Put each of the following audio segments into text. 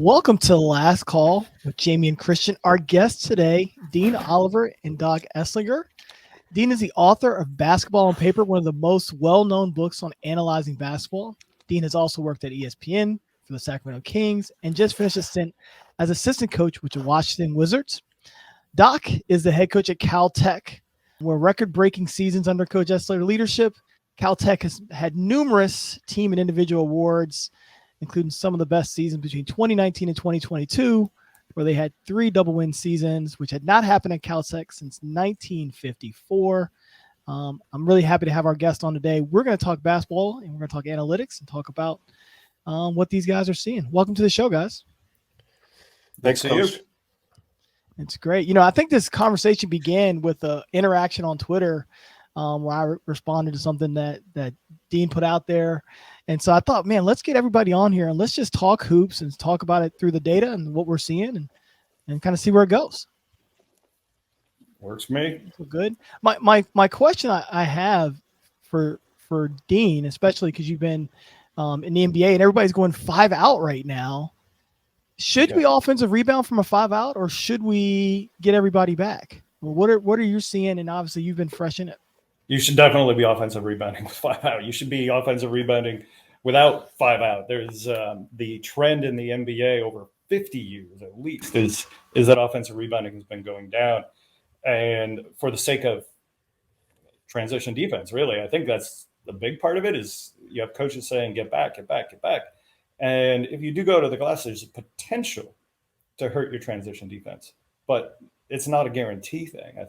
Welcome to the Last Call with Jamion Christian. Our guests today, Dean Oliver and Doc Eslinger. Dean is the author of Basketball on Paper, one of the most well-known books on analyzing basketball. Dean has also worked at ESPN for the Sacramento Kings and just finished a stint as assistant coach with the Washington Wizards. Doc is the head coach at Caltech, where record-breaking seasons under Coach Eslinger's leadership. Caltech has had numerous team and individual awards, including some of the best seasons between 2019 and 2022, where they had 3 double-win seasons, which had not happened at Caltech since 1954. I'm really happy to have our guest on today. We're going to talk basketball, and we're going to talk analytics and talk about what these guys are seeing. Welcome to the show, guys. Thanks to you. It's great. You know, I think this conversation began with an interaction on Twitter where I responded to something that Dean put out there. And so I thought, man, let's get everybody on here and let's just talk hoops and talk about it through the data and what we're seeing and kind of see where it goes. Works for me. So good. My question I have for Dean, especially because you've been in the NBA and everybody's going 5 out right now. Should we offensive rebound from a 5 out, or should we get everybody back? Well, what are you seeing? And obviously you've been fresh in it. You should definitely be offensive rebounding with 5 out. You should be offensive rebounding without 5 out. There's the trend in the NBA over 50 years at least is that offensive rebounding has been going down. And for the sake of transition defense, really, I think that's the big part of it is you have coaches saying, get back, get back, get back. And if you do go to the glass, there's a potential to hurt your transition defense, but it's not a guarantee thing. I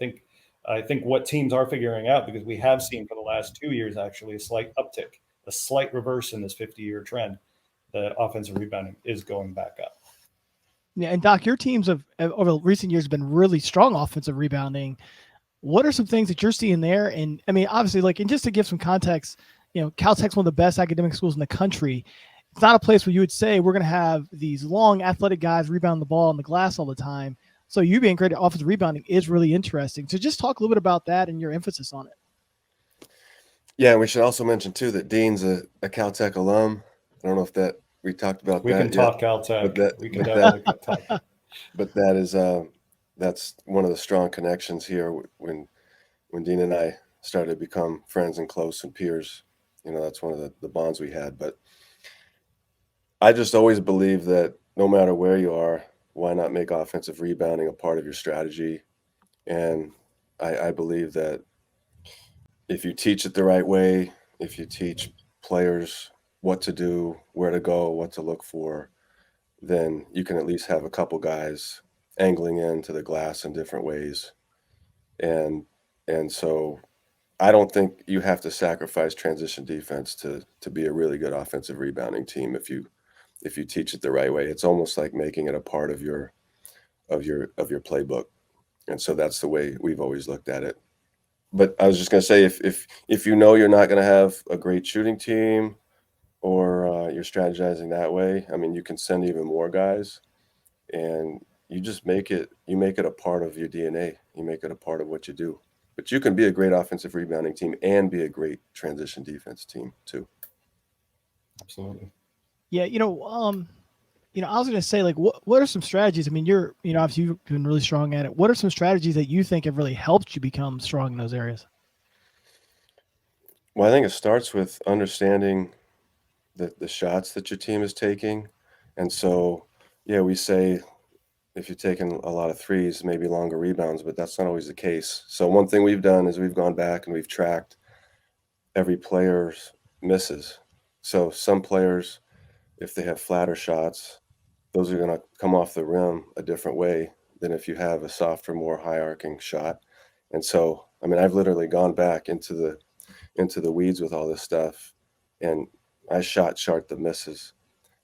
think what teams are figuring out, because we have seen for the last 2 years, actually, a slight uptick, a slight reverse in this 50-year trend, that offensive rebounding is going back up. Yeah, and Doc, your teams have over recent years been really strong offensive rebounding. What are some things that you're seeing there? And I mean, obviously, and just to give some context, you know, Caltech's one of the best academic schools in the country. It's not a place where you would say we're going to have these long athletic guys rebound the ball on the glass all the time. So you being great at offensive rebounding is really interesting. So just talk a little bit about that and your emphasis on it. Yeah, we should also mention too that Dean's a Caltech alum. I don't know if that we talked about we that. Can talk Caltech. We can definitely talk. But that is that's one of the strong connections here. When Dean and I started to become friends and close and peers, you know, that's one of the bonds we had. But I just always believe that no matter where you are, why not make offensive rebounding a part of your strategy? And I believe that if you teach it the right way, if you teach players what to do, where to go, what to look for, then you can at least have a couple guys angling into the glass in different ways. And so I don't think you have to sacrifice transition defense to be a really good offensive rebounding team if you teach it the right way. It's almost like making it a part of your playbook. And so that's the way we've always looked at it. But I was just going to say, if you know you're not going to have a great shooting team or you're strategizing that way, I mean, you can send even more guys and you just make it a part of your DNA. You make it a part of what you do. But you can be a great offensive rebounding team and be a great transition defense team too. Absolutely. Yeah, I was going to say, what are some strategies? I mean, obviously you've been really strong at it. What are some strategies that you think have really helped you become strong in those areas? Well, I think it starts with understanding the shots that your team is taking. And so, yeah, we say if you're taking a lot of threes, maybe longer rebounds, but that's not always the case. So one thing we've done is we've gone back and we've tracked every player's misses. So some players, if they have flatter shots, those are going to come off the rim a different way than if you have a softer, more high arcing shot. And so, I mean, I've literally gone back into the weeds with all this stuff, and I shot chart the misses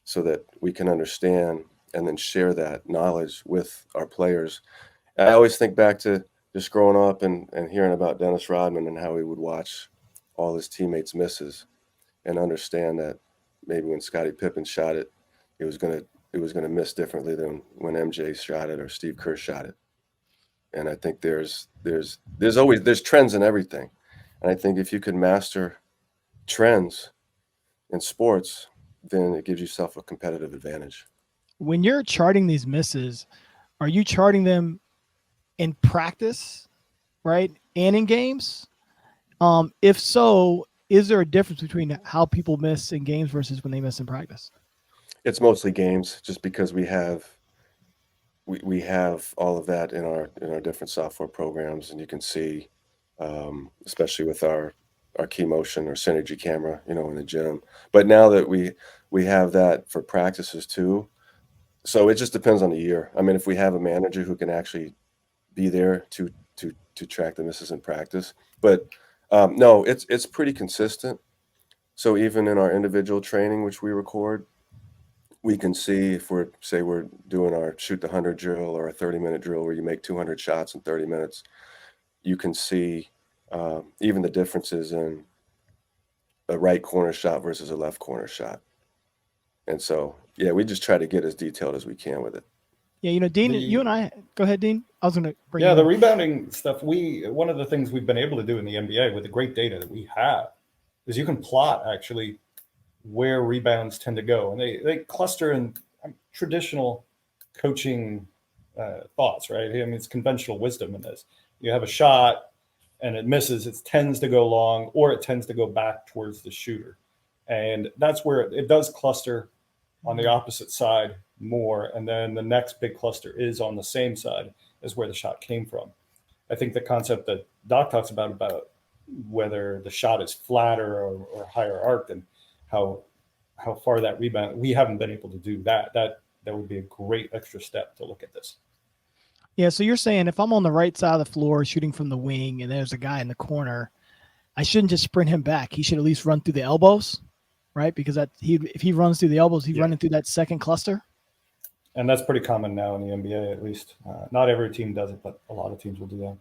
so that we can understand and then share that knowledge with our players. I always think back to just growing up and hearing about Dennis Rodman and how he would watch all his teammates' misses and understand that maybe when Scottie Pippen shot it, it was gonna miss differently than when MJ shot it or Steve Kerr shot it. And I think there's always trends in everything. And I think if you can master trends in sports, then it gives yourself a competitive advantage. When you're charting these misses, are you charting them in practice, right, and in games? If so, is there a difference between how people miss in games versus when they miss in practice? It's mostly games, just because we have all of that in our different software programs, and you can see, especially with our key motion or synergy camera, in the gym. But now that we have that for practices too, so it just depends on the year. I mean, if we have a manager who can actually be there to track the misses in practice, but no, it's pretty consistent. So even in our individual training, which we record, we can see if we're doing our shoot the 100 drill or a 30-minute drill where you make 200 shots in 30 minutes. You can see even the differences in a right corner shot versus a left corner shot. And so, yeah, we just try to get as detailed as we can with it. Yeah, Dean, The- you and I, go ahead, Dean. I was going to bring Yeah, you the in. rebounding stuff, one of the things we've been able to do in the NBA with the great data that we have is you can plot actually where rebounds tend to go. And they cluster in traditional coaching thoughts, right? I mean, it's conventional wisdom in this. You have a shot and it misses, it tends to go long or it tends to go back towards the shooter. And that's where it does cluster on the opposite side more. And then the next big cluster is on the same side as where the shot came from. I think the concept that Doc talks about whether the shot is flatter or higher arc and how far that rebound, we haven't been able to do that. That would be a great extra step to look at this. Yeah, so you're saying if I'm on the right side of the floor shooting from the wing and there's a guy in the corner, I shouldn't just sprint him back. He should at least run through the elbows, right? Because if he runs through the elbows, he's running through that second cluster. And that's pretty common now in the NBA, at least. Not every team does it, but a lot of teams will do that.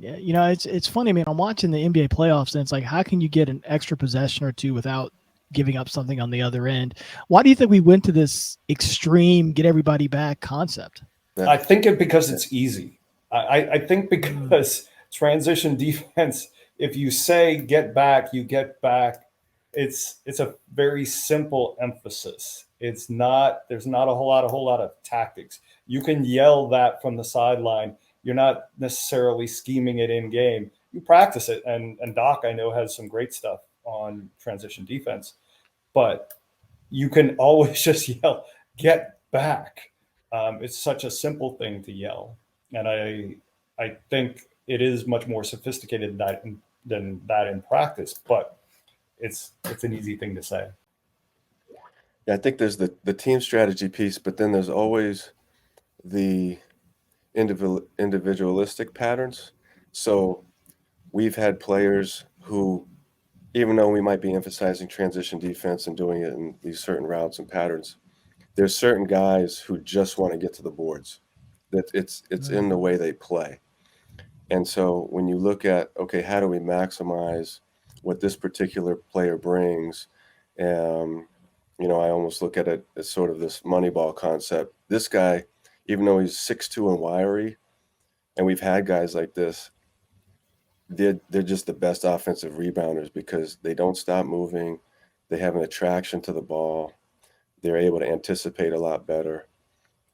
Yeah, it's funny, man. I'm watching the NBA playoffs, and it's like, how can you get an extra possession or two without giving up something on the other end? Why do you think we went to this extreme get everybody back concept? I think because it's easy. I think because transition defense, if you say get back, you get back. It's a very simple emphasis. There's not a whole lot of tactics. You can yell that from the sideline. You're not necessarily scheming it in game. You practice it, and Doc, I know, has some great stuff on transition defense, but you can always just yell, get back. It's such a simple thing to yell. And I think it is much more sophisticated than that in practice, but it's an easy thing to say. Yeah, I think there's the team strategy piece, but then there's always the individualistic patterns. So we've had players who, even though we might be emphasizing transition defense and doing it in these certain routes and patterns, there's certain guys who just want to get to the boards. That it's in the way they play. And so when you look at, okay, how do we maximize what this particular player brings? I almost look at it as sort of this Moneyball concept. This guy, even though he's 6'2" and wiry, and we've had guys like this, they're just the best offensive rebounders because they don't stop moving. They have an attraction to the ball. They're able to anticipate a lot better.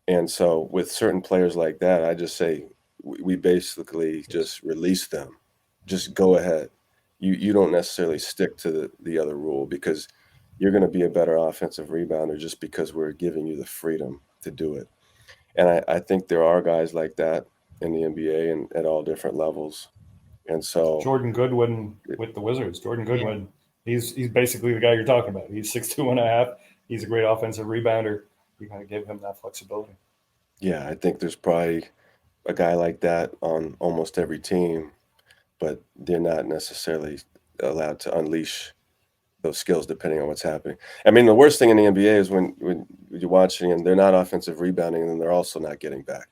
And so with certain players like that, I just say we basically just release them. Just go ahead. You don't necessarily stick to the other rule because you're going to be a better offensive rebounder just because we're giving you the freedom to do it. And I think there are guys like that in the NBA and at all different levels. And so Jordan Goodwin with the Wizards. Jordan Goodwin, he's basically the guy you're talking about. He's 6'2.5". He's a great offensive rebounder. You got to give him that flexibility. Yeah, I think there's probably a guy like that on almost every team, but they're not necessarily allowed to unleash those skills depending on what's happening. I mean, the worst thing in the NBA is when you're watching and they're not offensive rebounding and then they're also not getting back.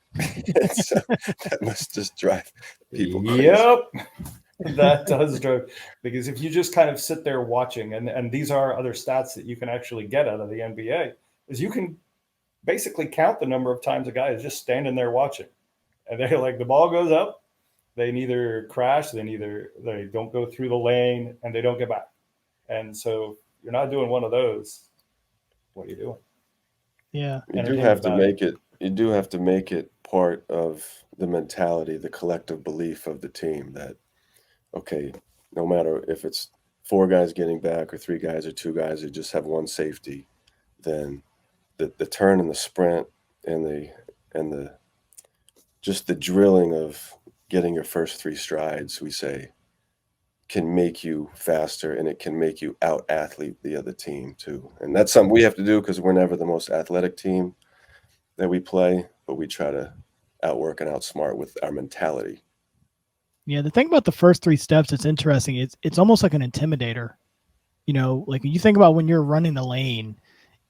So that must just drive people crazy. Yep. That does drive, because if you just kind of sit there watching, and these are other stats that you can actually get out of the NBA, is you can basically count the number of times a guy is just standing there watching. And they're like, the ball goes up, they neither crash, they don't go through the lane, and they don't get back. And so you're not doing one of those. What are you doing? Yeah. You do entertainment have to value. make it. You do have to make it part of the mentality, the collective belief of the team that, okay, no matter if it's 4 guys getting back or 3 guys or 2 guys who just have one safety, then the turn and the sprint and the just the drilling of getting your first 3 strides, we say, can make you faster, and it can make you out athlete the other team too. And that's something we have to do because we're never the most athletic team that we play, but we try to outwork and outsmart with our mentality. Yeah. The thing about the first 3 steps that's interesting, it's almost like an intimidator. You know, like you think about when you're running the lane,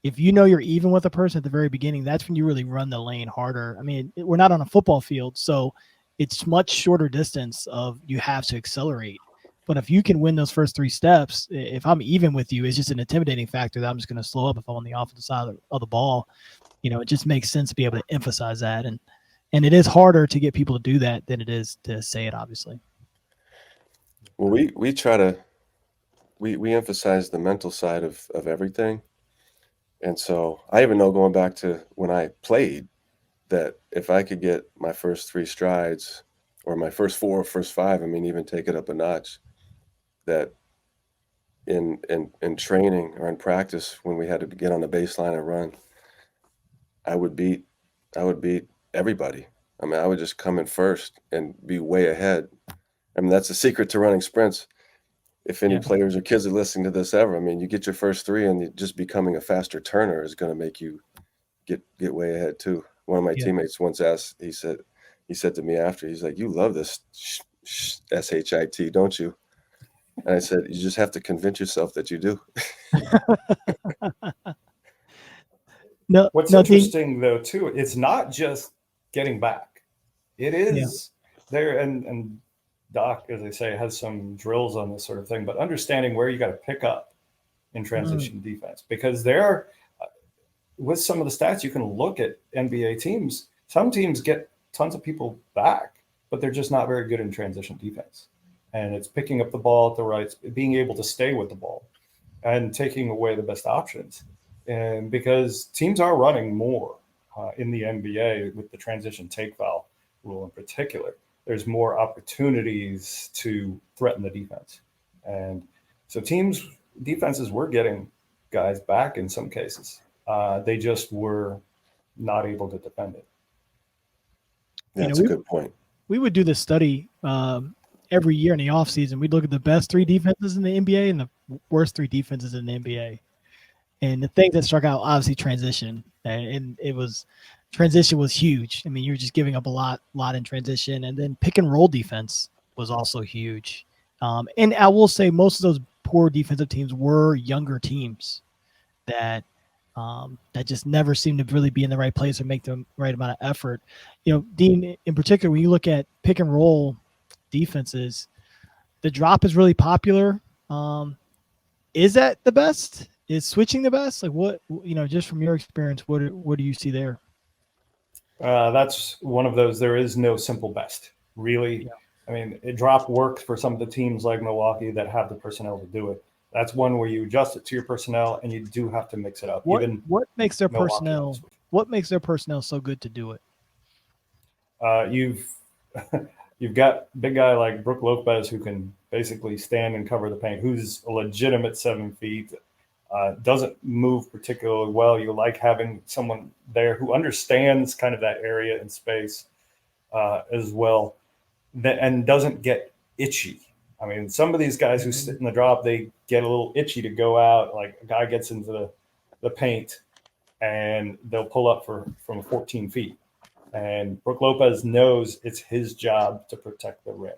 if you know you're even with a person at the very beginning, that's when you really run the lane harder. I mean, we're not on a football field, so it's much shorter distance of you have to accelerate. But if you can win those first 3 steps, if I'm even with you, it's just an intimidating factor that I'm just going to slow up if I'm on the offensive side of the ball. You know, it just makes sense to be able to emphasize that. And it is harder to get people to do that than it is to say it, obviously. Well, we try to we emphasize the mental side of everything. And so I even know going back to when I played that if I could get my first 3 strides or my first 4 or first 5, I mean, even take it up a notch, that in training or in practice when we had to get on the baseline and run, I would beat I would beat everybody. I mean, I would just come in first and be way ahead. I mean, that's the secret to running sprints. If any Yeah. players or kids are listening to this ever, I mean, you get your first 3 and just becoming a faster turner is going to make you get way ahead too. One of my Yeah. teammates once asked, he said to me after, he's like, "You love this SHIT, don't you?" And I said, "You just have to convince yourself that you do." No, What's no, Dean. interesting though too, it's not just getting back. It Yeah. is there, and Doc, as I say, has some drills on this sort of thing, but understanding where you got to pick up in transition defense, because there are, with some of the stats, you can look at NBA teams. Some teams get tons of people back, but they're just not very good in transition defense. And it's picking up the ball at the right, being able to stay with the ball and taking away the best options. And because teams are running more in the NBA with the transition take foul rule in particular, there's more opportunities to threaten the defense. And so defenses were getting guys back in some cases. They just were not able to defend it. That's a good point. We would do this study every year in the offseason. We'd look at the best 3 defenses in the NBA and the worst 3 defenses in the NBA. And the thing that struck out, obviously, transition. And transition was huge. I mean, you were just giving up a lot in transition. And then pick and roll defense was also huge. And I will say most of those poor defensive teams were younger teams that just never seemed to really be in the right place or make the right amount of effort. You know, Dean, in particular, when you look at pick and roll defenses, the drop is really popular. Is that the best? Is switching the best? Like what, just from your experience, what do you see there? That's one of those, there is no simple best, really. Yeah. I mean, a drop works for some of the teams like Milwaukee that have the personnel to do it. That's one where you adjust it to your personnel, and you do have to mix it up. What makes their personnel? What makes their personnel so good to do it? You've got a big guy like Brook Lopez who can basically stand and cover the paint, who's a legitimate 7 feet, doesn't move particularly well. You like having someone there who understands kind of that area and space as well, and doesn't get itchy. I mean, some of these guys who sit in the drop, they get a little itchy to go out. Like a guy gets into the paint and they'll pull up from 14 feet. And Brook Lopez knows it's his job to protect the rim.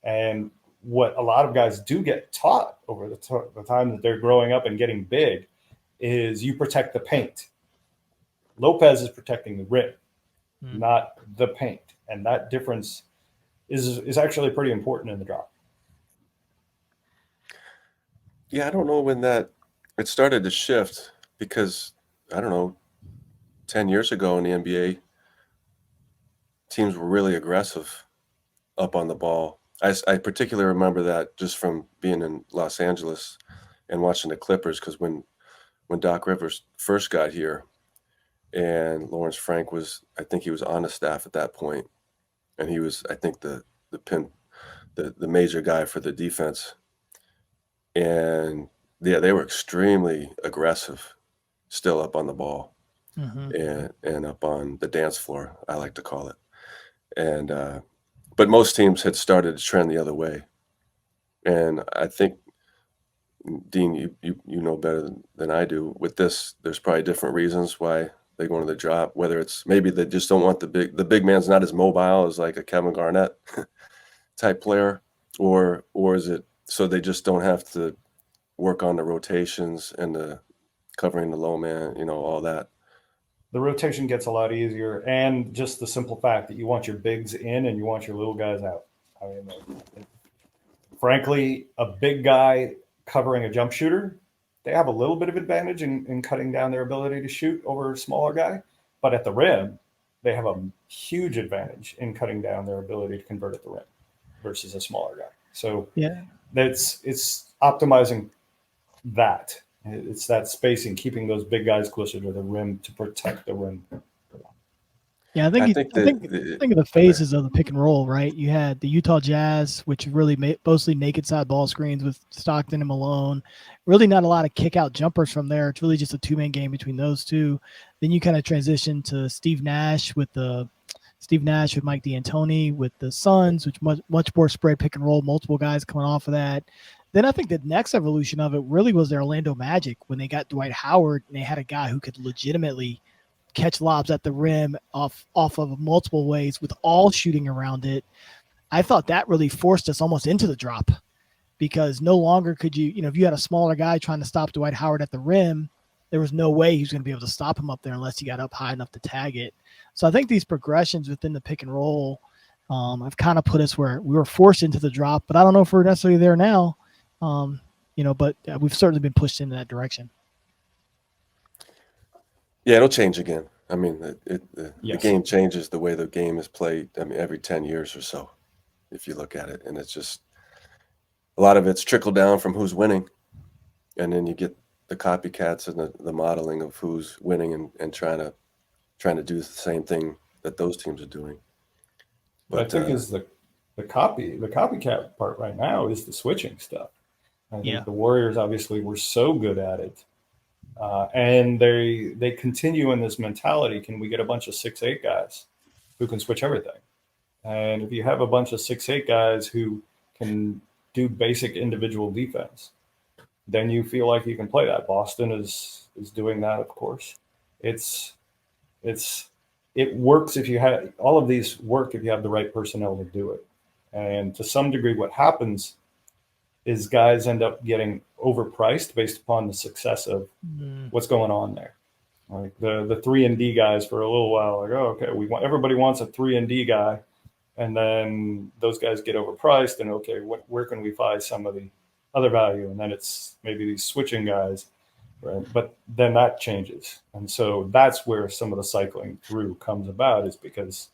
And what a lot of guys do get taught over the time that they're growing up and getting big is you protect the paint. Lopez is protecting the rim, not the paint. And that difference is actually pretty important in the drop. Yeah, I don't know when it started to shift, because I don't know, 10 years ago in the NBA, teams were really aggressive up on the ball. I particularly remember that just from being in Los Angeles and watching the Clippers, because when Doc Rivers first got here, and Lawrence Frank I think he was on the staff at that point, and he was, I think, the major guy for the defense. And yeah, they were extremely aggressive, still up on the ball, and up on the dance floor, I like to call it. And but most teams had started to trend the other way. And I think, Dean, you know better than I do. With this, there's probably different reasons why they go into the drop. Whether it's maybe they just don't want the big man's not as mobile as like a Kevin Garnett type player, or is it so they just don't have to work on the rotations and the covering the low man, all that. The rotation gets a lot easier, and just the simple fact that you want your bigs in and you want your little guys out. I mean, frankly, a big guy covering a jump shooter, they have a little bit of advantage in cutting down their ability to shoot over a smaller guy. But at the rim, they have a huge advantage in cutting down their ability to convert at the rim versus a smaller guy. So yeah, it's optimizing that. It's that spacing, keeping those big guys closer to the rim to protect the rim. Yeah, I think of the phases of the pick and roll, right? You had the Utah Jazz, which really mostly naked side ball screens with Stockton and Malone. Really not a lot of kick out jumpers from there. It's really just a two-man game between those two. Then you kind of transition to Steve Nash with Mike D'Antoni with the Suns, which much more spread pick and roll, multiple guys coming off of that. Then I think the next evolution of it really was the Orlando Magic when they got Dwight Howard and they had a guy who could legitimately catch lobs at the rim off of multiple ways with all shooting around it. I thought that really forced us almost into the drop because no longer could you, if you had a smaller guy trying to stop Dwight Howard at the rim, there was no way he was going to be able to stop him up there unless he got up high enough to tag it. So I think these progressions within the pick and roll have kind of put us where we were forced into the drop, but I don't know if we're necessarily there now. But we've certainly been pushed in that direction. Yeah, it'll change again. I mean, the game changes the way the game is played. I mean, every 10 years or so, if you look at it, and it's just a lot of it's trickled down from who's winning, and then you get the copycats and the modeling of who's winning and trying to do the same thing that those teams are doing. But I think is the copycat part right now is the switching stuff. I think the Warriors obviously were so good at it. And they continue in this mentality. Can we get a bunch of 6'8" guys who can switch everything? And if you have a bunch of 6'8" guys who can do basic individual defense, then you feel like you can play that. Boston is doing that, of course. It works if you have all of these work if you have the right personnel to do it. And to some degree, what happens is guys end up getting overpriced based upon the success of what's going on there. Like the 3-and-D guys for a little while, like, oh, okay, everybody wants a 3-and-D guy, and then those guys get overpriced, and okay, where can we find some of the other value? And then it's maybe these switching guys, right? But then that changes, and so that's where some of the cycling through comes about, is because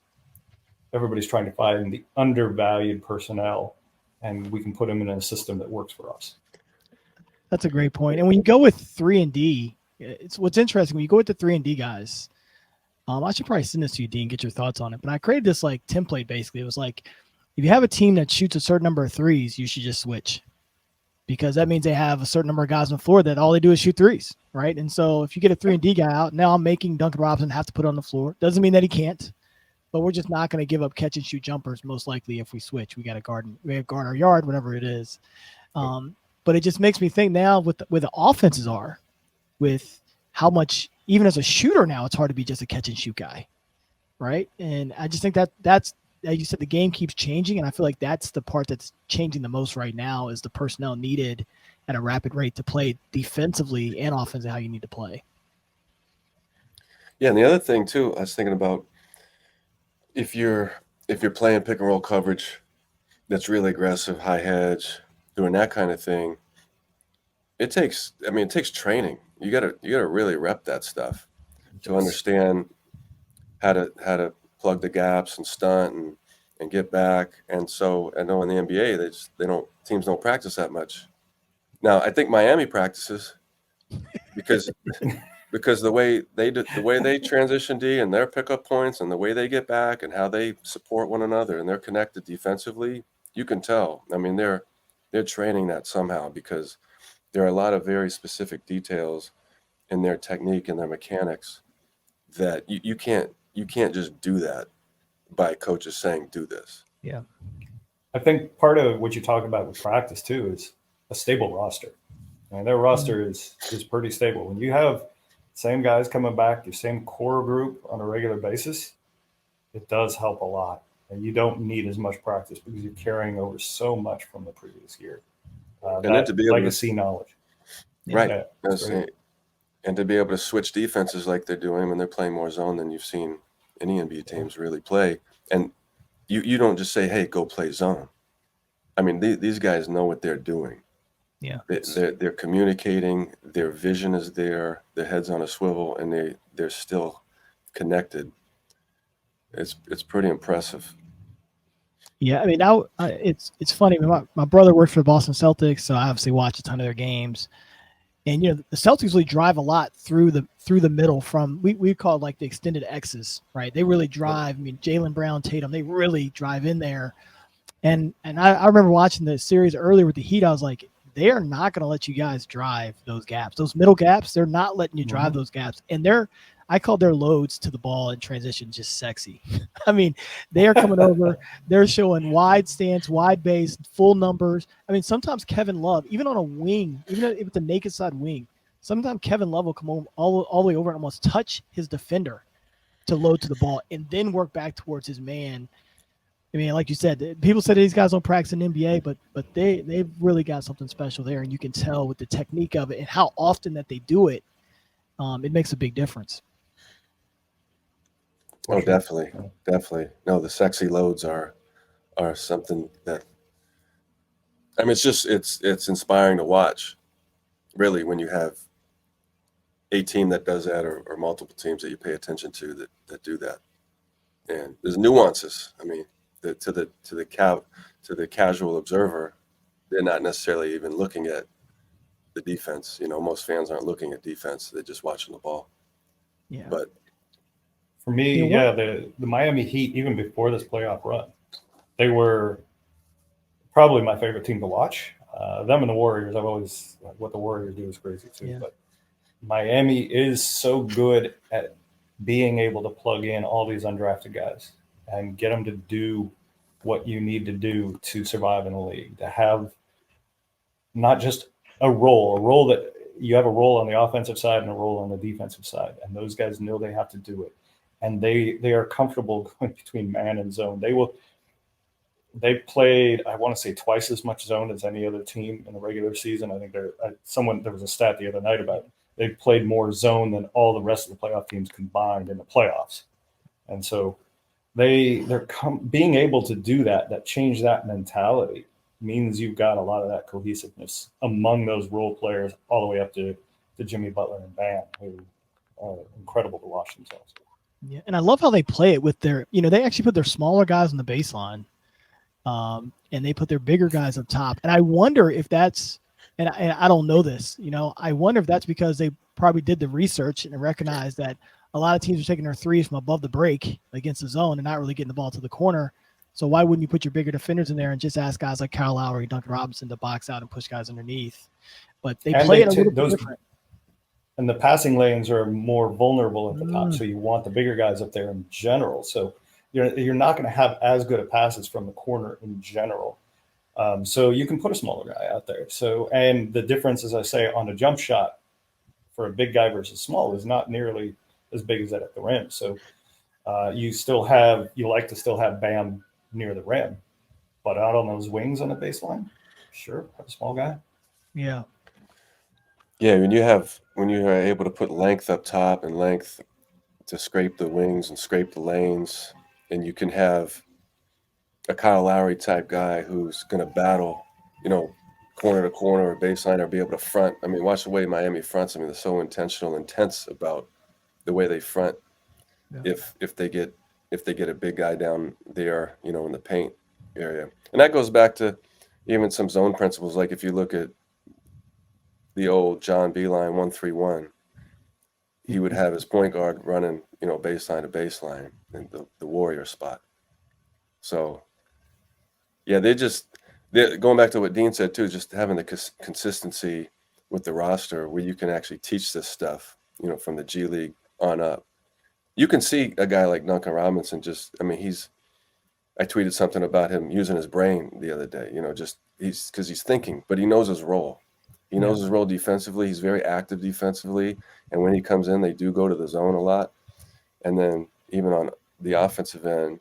everybody's trying to find the undervalued personnel, and we can put them in a system that works for us. That's a great point. And when you go with 3-and-D, it's what's interesting. When you go with the 3-and-D guys, I should probably send this to you, Dean, get your thoughts on it. But I created this like template. Basically, it was like, if you have a team that shoots a certain number of threes, you should just switch, because that means they have a certain number of guys on the floor that all they do is shoot threes, right? And so if you get a 3-and-D guy out, now I'm making Duncan Robinson have to put it on the floor. Doesn't mean that he can't, but we're just not going to give up catch and shoot jumpers. Most likely, if we switch, we got to guard our yard, whatever it is. But it just makes me think now with where the offenses are, with how much, even as a shooter now, it's hard to be just a catch and shoot guy, right? And I just think that's, as you said, the game keeps changing, and I feel like that's the part that's changing the most right now is the personnel needed at a rapid rate to play defensively and offensively how you need to play. Yeah, and the other thing too, I was thinking about, if you're playing pick and roll coverage that's really aggressive, high hedge, doing that kind of thing, it takes training. You gotta really rep that stuff to understand how to plug the gaps and stunt and get back. And so I know in the NBA teams don't practice that much. Now I think Miami practices because because the way they transition D and their pickup points and the way they get back and how they support one another and they're connected defensively, you can tell. I mean, they're training that somehow, because there are a lot of very specific details in their technique and their mechanics that you can't just do that by coaches saying do this. Yeah. I think part of what you talk about with practice too is a stable roster. I mean, their roster is pretty stable. When you have same guys coming back, your same core group on a regular basis, it does help a lot. And you don't need as much practice because you're carrying over so much from the previous year. And then to be able legacy knowledge. Right. Yeah, and to be able to switch defenses like they're doing when they're playing more zone than you've seen any NBA teams really play. And you don't just say, hey, go play zone. I mean, these guys know what they're doing. Yeah. They're communicating, their vision is there, their head's on a swivel, and they're still connected. It's pretty impressive. Yeah, I mean, now it's funny. My brother worked for the Boston Celtics, so I obviously watch a ton of their games. And the Celtics really drive a lot through the middle from we call it like the extended X's, right? They really drive. I mean, Jaylen Brown, Tatum, they really drive in there. And I remember watching the series earlier with the Heat. I was like, they are not going to let you guys drive those gaps, those middle gaps. They're not letting you drive those gaps. And I call their loads to the ball in transition just sexy. I mean, they are coming over. They're showing wide stance, wide base, full numbers. I mean, sometimes Kevin Love, even on a wing, even if it's a naked side wing, sometimes Kevin Love will come all the way over and almost touch his defender to load to the ball and then work back towards his man. I mean, like you said, people said these guys don't practice in the NBA, but they've really got something special there, and you can tell with the technique of it and how often that they do it. It makes a big difference. Oh, definitely. No, the sexy loads are something that, I mean, it's inspiring to watch, really, when you have a team that does that or multiple teams that you pay attention to that do that. And there's nuances. I mean, to the casual observer, they're not necessarily even looking at the defense. Most fans aren't looking at defense; they're just watching the ball. Yeah. But for me, the Miami Heat, even before this playoff run, they were probably my favorite team to watch. Them and the Warriors, what the Warriors do is crazy too. Yeah. But Miami is so good at being able to plug in all these undrafted guys and get them to do what you need to do to survive in the league, to have not just a role that you have a role on the offensive side and a role on the defensive side. And those guys know they have to do it. And they are comfortable going between man and zone. They played, I want to say, twice as much zone as any other team in the regular season. I think there was a stat the other night about it. They played more zone than all the rest of the playoff teams combined in the playoffs. And so they're being able to do that change that mentality means you've got a lot of that cohesiveness among those role players all the way up to Jimmy Butler and Bam, who are incredible to watch themselves. Yeah, and I love how they play it with their, they actually put their smaller guys on the baseline, and they put their bigger guys up top. And I wonder if that's, and I don't know this, I wonder if that's because they probably did the research and recognized that a lot of teams are taking their threes from above the break against the zone and not really getting the ball to the corner. So why wouldn't you put your bigger defenders in there and just ask guys like Kyle Lowry, Duncan Robinson to box out and push guys underneath? But they play it a little bit different. And the passing lanes are more vulnerable at the top, so you want the bigger guys up there in general. So you're not going to have as good of passes from the corner in general. So you can put a smaller guy out there. So, and the difference, as I say, on a jump shot for a big guy versus small is not nearly as big as that at the rim. So you like to still have Bam near the rim, but out on those wings on the baseline, sure, have a small guy. Yeah. Yeah, when you are able to put length up top and length to scrape the wings and scrape the lanes, and you can have a Kyle Lowry type guy who's going to battle, corner to corner or baseline or be able to front. I mean, watch the way Miami fronts. I mean, they're so intense about the way they front. Yeah. If they get a big guy down there, in the paint area, and that goes back to even some zone principles. Like if you look at the old John Beilein 1-3-1, he would have his point guard running, baseline to baseline in the warrior spot. So, yeah, they're going back to what Dean said too, just having the consistency with the roster where you can actually teach this stuff, from the G League on up. You can see a guy like Duncan Robinson I tweeted something about him using his brain the other day, because he's thinking, but he knows his role. He knows his role defensively. He's very active defensively. And when he comes in, they do go to the zone a lot. And then even on the offensive end,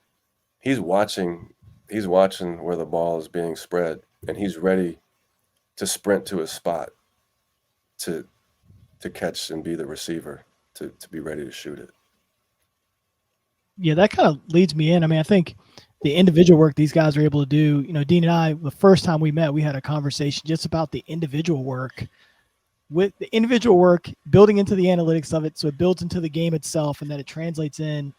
he's watching where the ball is being spread, and he's ready to sprint to his spot to catch and be the receiver to be ready to shoot it. Yeah, that kind of leads me in. I mean, I think the individual work these guys are able to do, Dean and I, the first time we met, we had a conversation just about the individual work. With the individual work building into the analytics of it, so it builds into the game itself and that it translates in.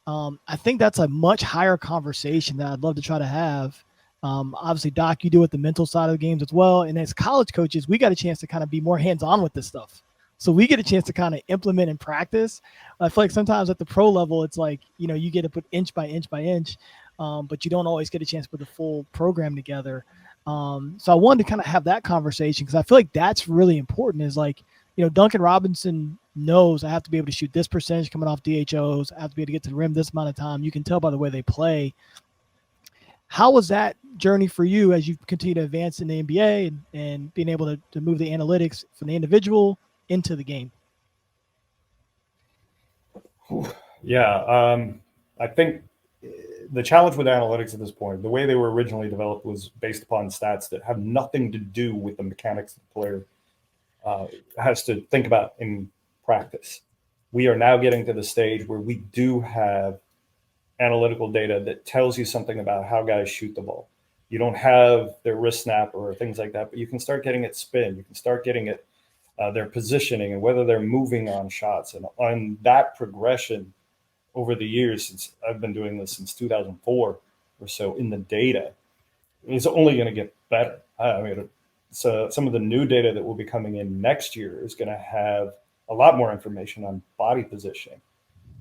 I think that's a much higher conversation that I'd love to try to have. Obviously, Doc, you do with the mental side of the games as well. And as college coaches, we got a chance to kind of be more hands-on with this stuff. So we get a chance to kind of implement and practice. I feel like sometimes at the pro level, it's like, you get to put inch by inch by inch, but you don't always get a chance to put the full program together. So I wanted to kind of have that conversation because I feel like that's really important is like, Duncan Robinson knows I have to be able to shoot this percentage coming off DHOs. I have to be able to get to the rim this amount of time. You can tell by the way they play. How was that journey for you as you continue to advance in the NBA and being able to move the analytics from the individual into the game? Yeah, I think the challenge with analytics at this point, the way they were originally developed was based upon stats that have nothing to do with the mechanics the player has to think about in practice. We are now getting to the stage where we do have analytical data that tells you something about how guys shoot the ball. You don't have their wrist snap or things like that, but you can start getting it spin. You can start getting it their positioning and whether they're moving on shots. And on that progression over the years, since I've been doing this since 2004 or so, in the data, it's only going to get better. So some of the new data that will be coming in next year is going to have a lot more information on body positioning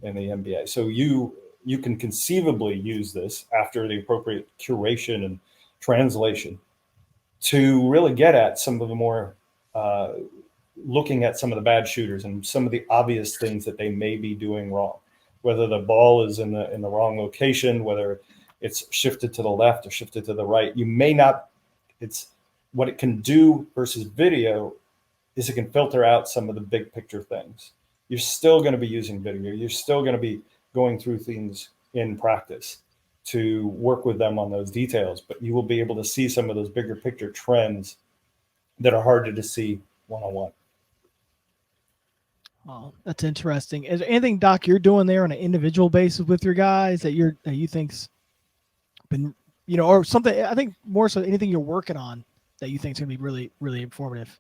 in the NBA. So you can conceivably use this after the appropriate curation and translation to really get at some of the more looking at some of the bad shooters and some of the obvious things that they may be doing wrong, whether the ball is in the wrong location, whether it's shifted to the left or shifted to the right. You may not, it's what it can do versus video is it can filter out some of the big picture things. You're still going to be using video. You're still going to be going through things in practice to work with them on those details, but you will be able to see some of those bigger picture trends that are harder to see one-on-one. Oh, that's interesting. Is there anything, Doc, you're doing there on an individual basis with your guys that you think's been, or something? I think more so anything you're working on that you think is going to be really, really informative.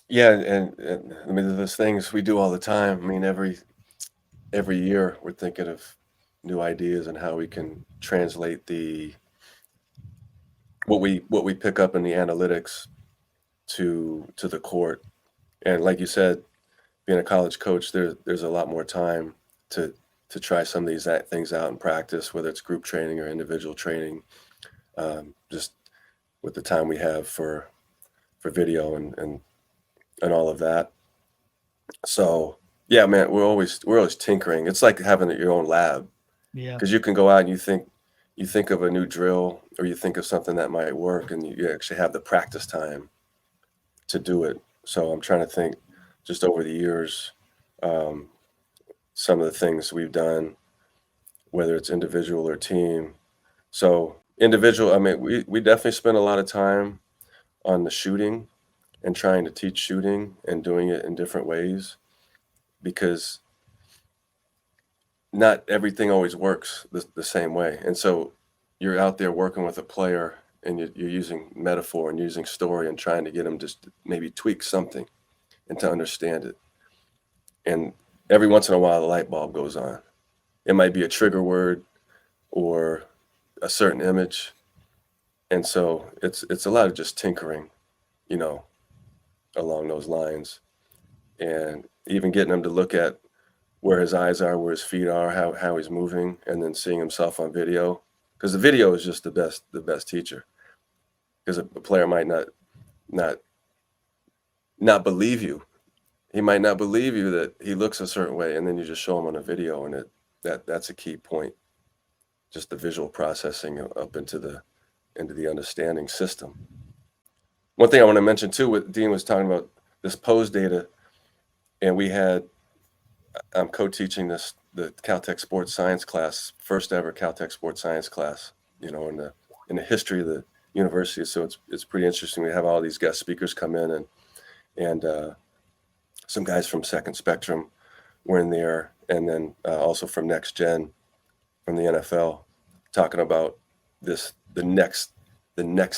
Yeah, and I mean, there's things we do all the time. I mean, every year we're thinking of new ideas and how we can translate what we pick up in the analytics to the court. And like you said, being a college coach, there's a lot more time to try some of these things out in practice, whether it's group training or individual training, just with the time we have for video and all of that. So yeah, man, we're always tinkering. It's like having your own lab. Yeah. Because you can go out and you think of a new drill or you think of something that might work, and you actually have the practice time to do it. So I'm trying to think just over the years, some of the things we've done, whether it's individual or team. So individual, I mean, we definitely spend a lot of time on the shooting and trying to teach shooting and doing it in different ways, because not everything always works the same way. And so you're out there working with a player and you're using metaphor and using story and trying to get them just maybe tweak something and to understand it. And every once in a while, the light bulb goes on. It might be a trigger word or a certain image. And so it's a lot of just tinkering, along those lines. and even getting him to look at where his eyes are, where his feet are, how he's moving, and then seeing himself on video, because the video is just the best teacher, because a player might not believe you. He might not believe you that he looks a certain way, and then you just show him on a video, and that's a key point. Just the visual processing up into the understanding system. One thing I want to mention too, what Dean was talking about, this pose data, and I'm co-teaching the Caltech Sports Science class, first ever Caltech Sports Science class, in the history of the university. So it's pretty interesting. We have all these guest speakers come in, and some guys from Second Spectrum were in there, and then also from Next Gen, from the NFL, talking about the next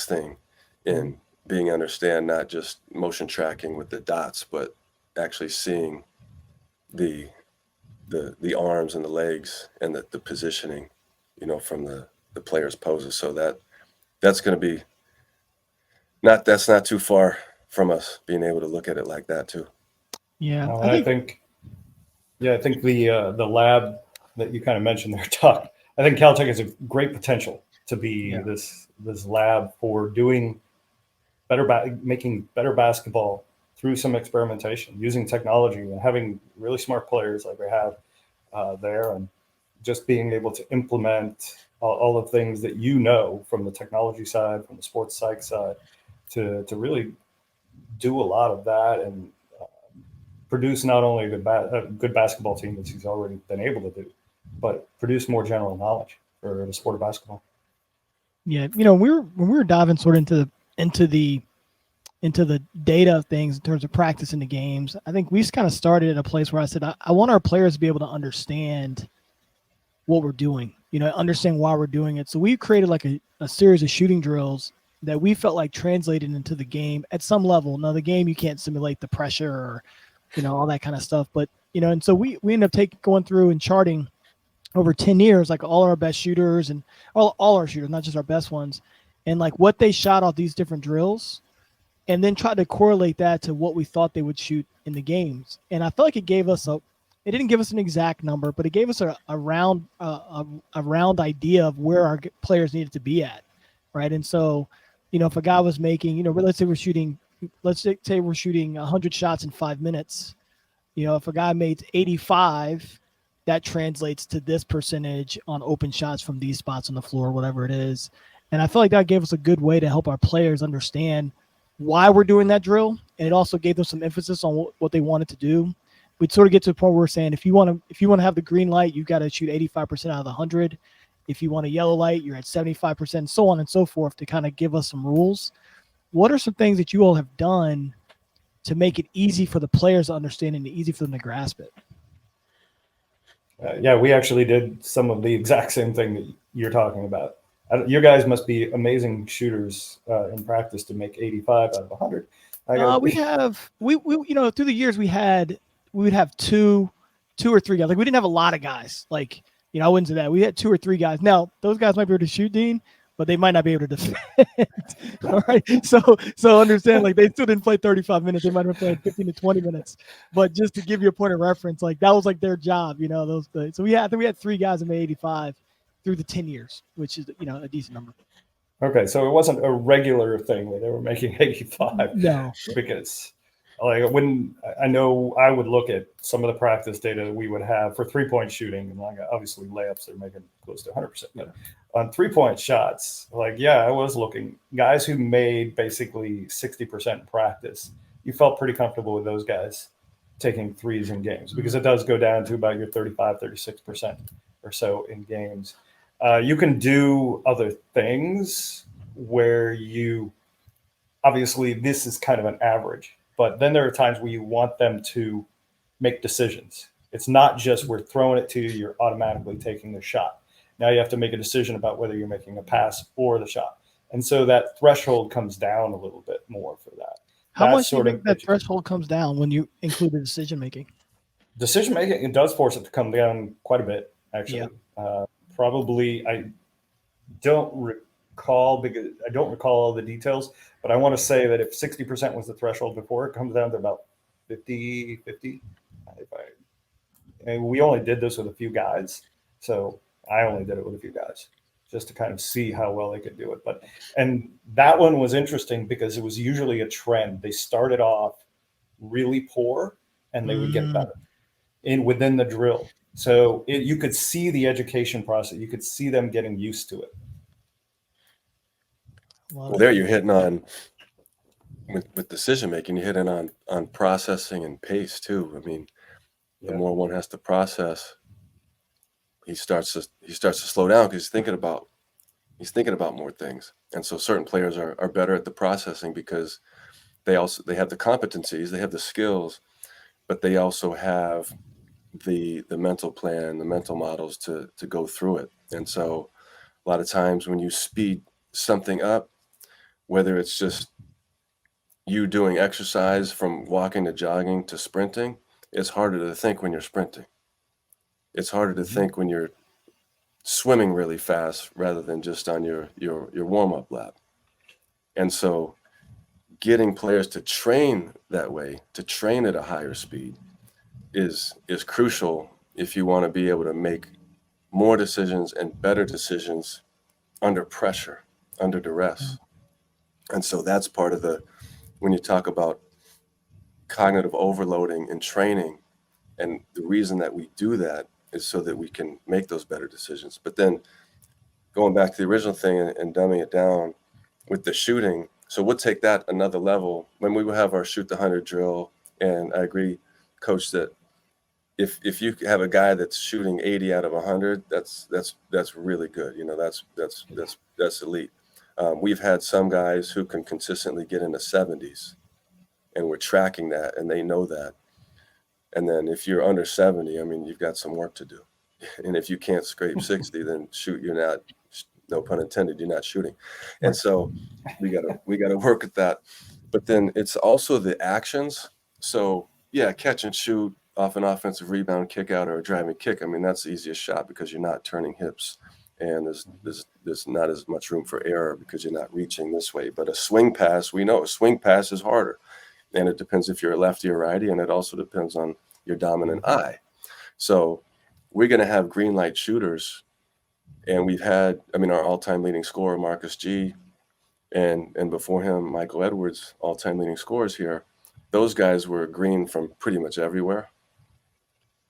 thing in being understand, not just motion tracking with the dots, but actually seeing the arms and the legs and the positioning, from the player's poses. So that's going to be that's not too far from us being able to look at it like that too. Yeah, I think the lab that you kind of mentioned there, Doc, I think Caltech has a great potential to be this lab for doing making better basketball through some experimentation, using technology and having really smart players like we have there, and just being able to implement all the things that from the technology side, from the sports psych side, to really do a lot of that and produce not only a good basketball team that he's already been able to do, but produce more general knowledge for the sport of basketball. Yeah, when we were diving sort of into the data of things in terms of practice in the games, I think we just kind of started at a place where I said, I want our players to be able to understand what we're doing, understand why we're doing it. So we created like a series of shooting drills that we felt like translated into the game at some level. Now, the game, you can't simulate the pressure or, all that kind of stuff. But, and so we ended up going through and charting over 10 years, like all our best shooters and all our shooters, not just our best ones, and like what they shot off these different drills, and then tried to correlate that to what we thought they would shoot in the games. And I felt like it didn't give us an exact number, but it gave us a round idea of where our players needed to be at. Right. And so, if a guy was making, let's say we're shooting 100 shots in 5 minutes, if a guy made 85, that translates to this percentage on open shots from these spots on the floor, whatever it is. And I feel like that gave us a good way to help our players understand why we're doing that drill. And it also gave them some emphasis on what they wanted to do. We'd sort of get to the point where we're saying, if you want to have the green light, you've got to shoot 85% out of the 100. If you want a yellow light, you're at 75%, so on and so forth, to kind of give us some rules. What are some things that you all have done to make it easy for the players to understand and easy for them to grasp it? We actually did some of the exact same thing that you're talking about. Your guys must be amazing shooters in practice to make 85 out of 100. Through the years we would have two or three guys. Like, we didn't have a lot of guys. Like, I wouldn't say that. We had 2 or 3 guys. Now, those guys might be able to shoot, Dean, but they might not be able to defend. All right. So understand, like, they still didn't play 35 minutes. They might have played 15 to 20 minutes. But just to give you a point of reference, like, that was like their job, So I think we had 3 guys that made 85 through the 10 years, which is, a decent number. Okay. So it wasn't a regular thing where they were making 85. No. Because when I know I would look at some of the practice data that we would have for 3-point shooting, and like obviously layups, they're making close to 100%. But on 3-point shots, I was looking guys who made basically 60% in practice. You felt pretty comfortable with those guys taking threes in games, because it does go down to about your 35, 36% or so in games. You can do other things where obviously this is kind of an average. But then there are times where you want them to make decisions. It's not just we're throwing it to you, you're automatically taking the shot. Now you have to make a decision about whether you're making a pass or the shot. And so that threshold comes down a little bit more for that. How much do you think that threshold comes down when you include the decision making? Decision making, it does force it to come down quite a bit, actually. Yeah. Probably, I don't recall all the details, but I want to say that if 60% was the threshold before, it comes down to about 50. And we only did this with a few guys. So I only did it with a few guys just to kind of see how well they could do it. And that one was interesting because it was usually a trend. They started off really poor and they would get better within the drill. So you could see the education process. You could see them getting used to it. Well, there you're hitting on with decision making. You're hitting on processing and pace too. I mean, the more one has to process, he starts to slow down because he's thinking about more things. And so certain players are better at the processing because they have the competencies, they have the skills, but they also have the mental plan, the mental models to go through it. And so a lot of times when you speed something up, whether it's just you doing exercise from walking to jogging to sprinting, it's harder to think when you're sprinting. It's harder to think when you're swimming really fast rather than just on your warm-up lap. And so getting players to train that way, to train at a higher speed is crucial if you want to be able to make more decisions and better decisions under pressure, under duress. And so that's part of when you talk about cognitive overloading and training, and the reason that we do that is so that we can make those better decisions. But then going back to the original thing and dumbing it down with the shooting, so we'll take that another level when we will have our shoot the 100 drill. And I agree, Coach, that if you have a guy that's shooting 80 out of 100, that's really good. You know, that's elite. We've had some guys who can consistently get in the 70s, and we're tracking that, and they know that. And then if you're under 70, I mean, you've got some work to do. And if you can't scrape 60, then you're not, no pun intended, you're not shooting. And so we gotta work at that. But then it's also the actions. So yeah, catch and shoot off an offensive rebound, kick out, or a driving kick. I mean, that's the easiest shot because you're not turning hips, and there's not as much room for error because you're not reaching this way. But a swing pass, we know a swing pass is harder. And it depends if you're a lefty or righty, and it also depends on your dominant eye. So we're going to have green light shooters, and we've had, I mean, our all-time leading scorer, Marcus G, and before him, Michael Edwards, all-time leading scorers here. Those guys were green from pretty much everywhere.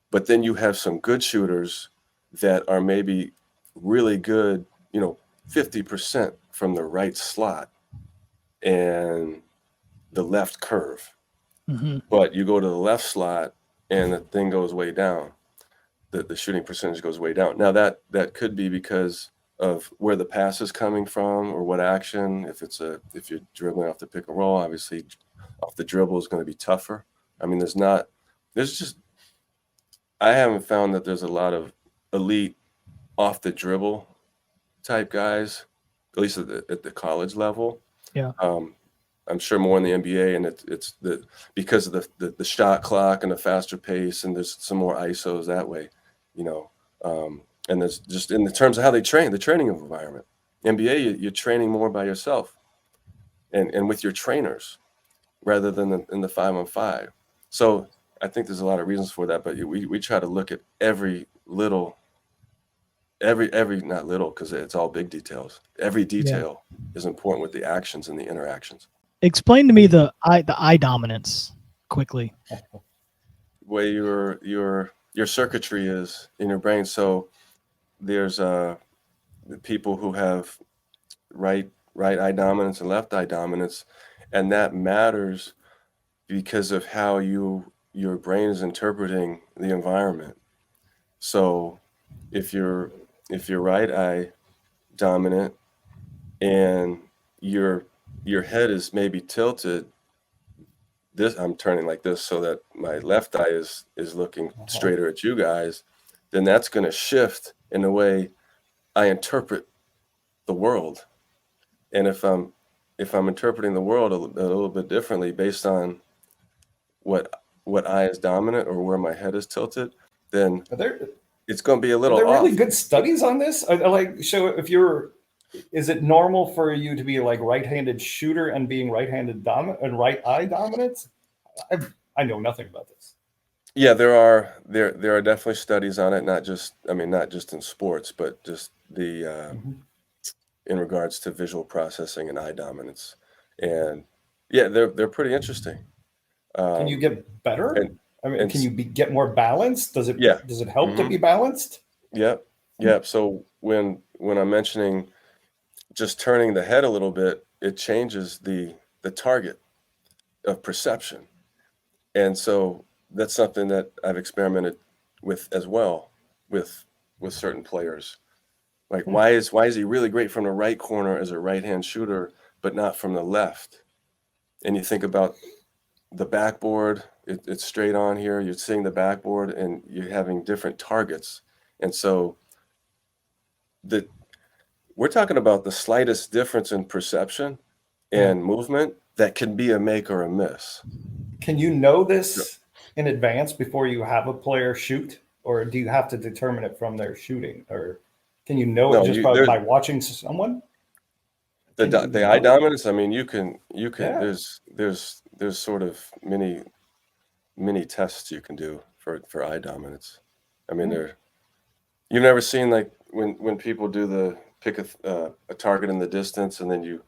But then you have some good shooters that are maybe really good, 50% from the right slot and the left curve. Mm-hmm. But you go to the left slot and the thing goes way down. The shooting percentage goes way down. Now that could be because of where the pass is coming from or what action. If you're dribbling off the pick and roll, obviously off the dribble is going to be tougher. I mean, I haven't found that there's a lot of elite off the dribble type guys, at least at the college level. Yeah. I'm sure more in the NBA, and because of the shot clock and the faster pace, and there's some more ISOs that way, and there's just in the terms of how they train, the training environment. NBA, you're training more by yourself and with your trainers rather than in the 5-on-5. So I think there's a lot of reasons for that, but we try to look at every not little, because it's all big details. Every detail is important with the actions and the interactions. Explain to me the eye dominance quickly. Way your circuitry is in your brain. So there's people who have right eye dominance and left eye dominance, and that matters because of how your brain is interpreting the environment. So if you're right eye dominant and your head is maybe tilted, I'm turning like this so that my left eye is looking straighter at you guys, then that's going to shift in the way I interpret the world. And if I'm interpreting the world a little bit differently based on what eye is dominant or where my head is tilted, then it's going to be a little off. Are there really good studies on this? Is it normal for you to be like right-handed shooter and being right-handed dominant and right eye dominant? I know nothing about this. Yeah, there are definitely studies on it, not just in sports, but just the in regards to visual processing and eye dominance. And yeah, they're pretty interesting. Can you get better? And I mean, and can you get more balanced? Does it yeah. help to be balanced? Yep. Yep. So when I'm mentioning just turning the head a little bit, it changes the target of perception. And so that's something that I've experimented with as well with certain players. Like why is he really great from the right corner as a right-hand shooter, but not from the left? And you think about the backboard, it's straight on here, you're seeing the backboard and you're having different targets. And so we're talking about the slightest difference in perception and movement that can be a make or a miss. Can you know this in advance before you have a player shoot, or do you have to determine it from their shooting, or can you know it just by watching someone? The eye dominance. I mean, you can. There's sort of many tests you can do for eye dominance. I mean, you've never seen like when people do pick a target in the distance and then you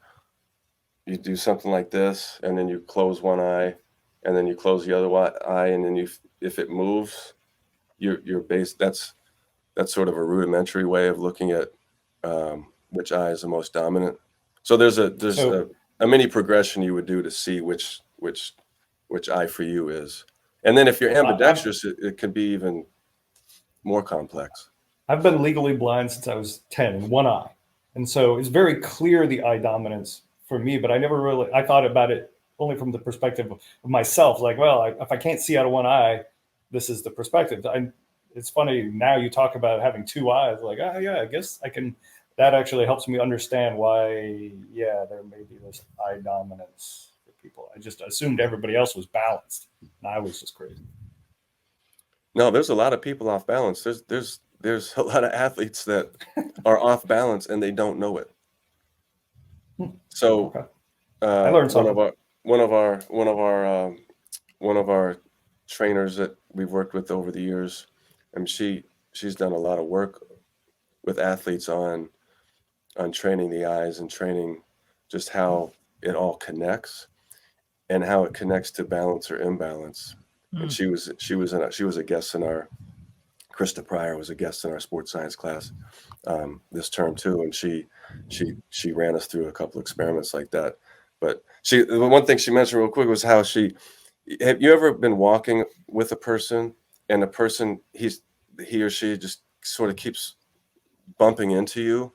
do something like this and then you close one eye and then you close the other eye and then if it moves, you're based. That's sort of a rudimentary way of looking at which eye is the most dominant. So there's a mini progression you would do to see which eye for you is. And then if you're ambidextrous, it can be even more complex. I've been legally blind since I was 10 in one eye. And so it's very clear the eye dominance for me, but I thought about it only from the perspective of myself. Like, well, if I can't see out of one eye, this is the perspective. It's funny now you talk about having two eyes, like, oh yeah, I guess I can. That actually helps me understand why, there may be this eye dominance for people. I just assumed everybody else was balanced, and I was just crazy. No, there's a lot of people off balance. There's a lot of athletes that are off balance and they don't know it. So I learned something. One of our trainers that we've worked with over the years, I mean, she's done a lot of work with athletes on training the eyes and training just how it all connects and how it connects to balance or imbalance. And she was a guest in our Krista Pryor was a guest in our sports science class this term too, and she ran us through a couple experiments like that. But the one thing she mentioned real quick was how have you ever been walking with a person and the person he or she just sort of keeps bumping into you,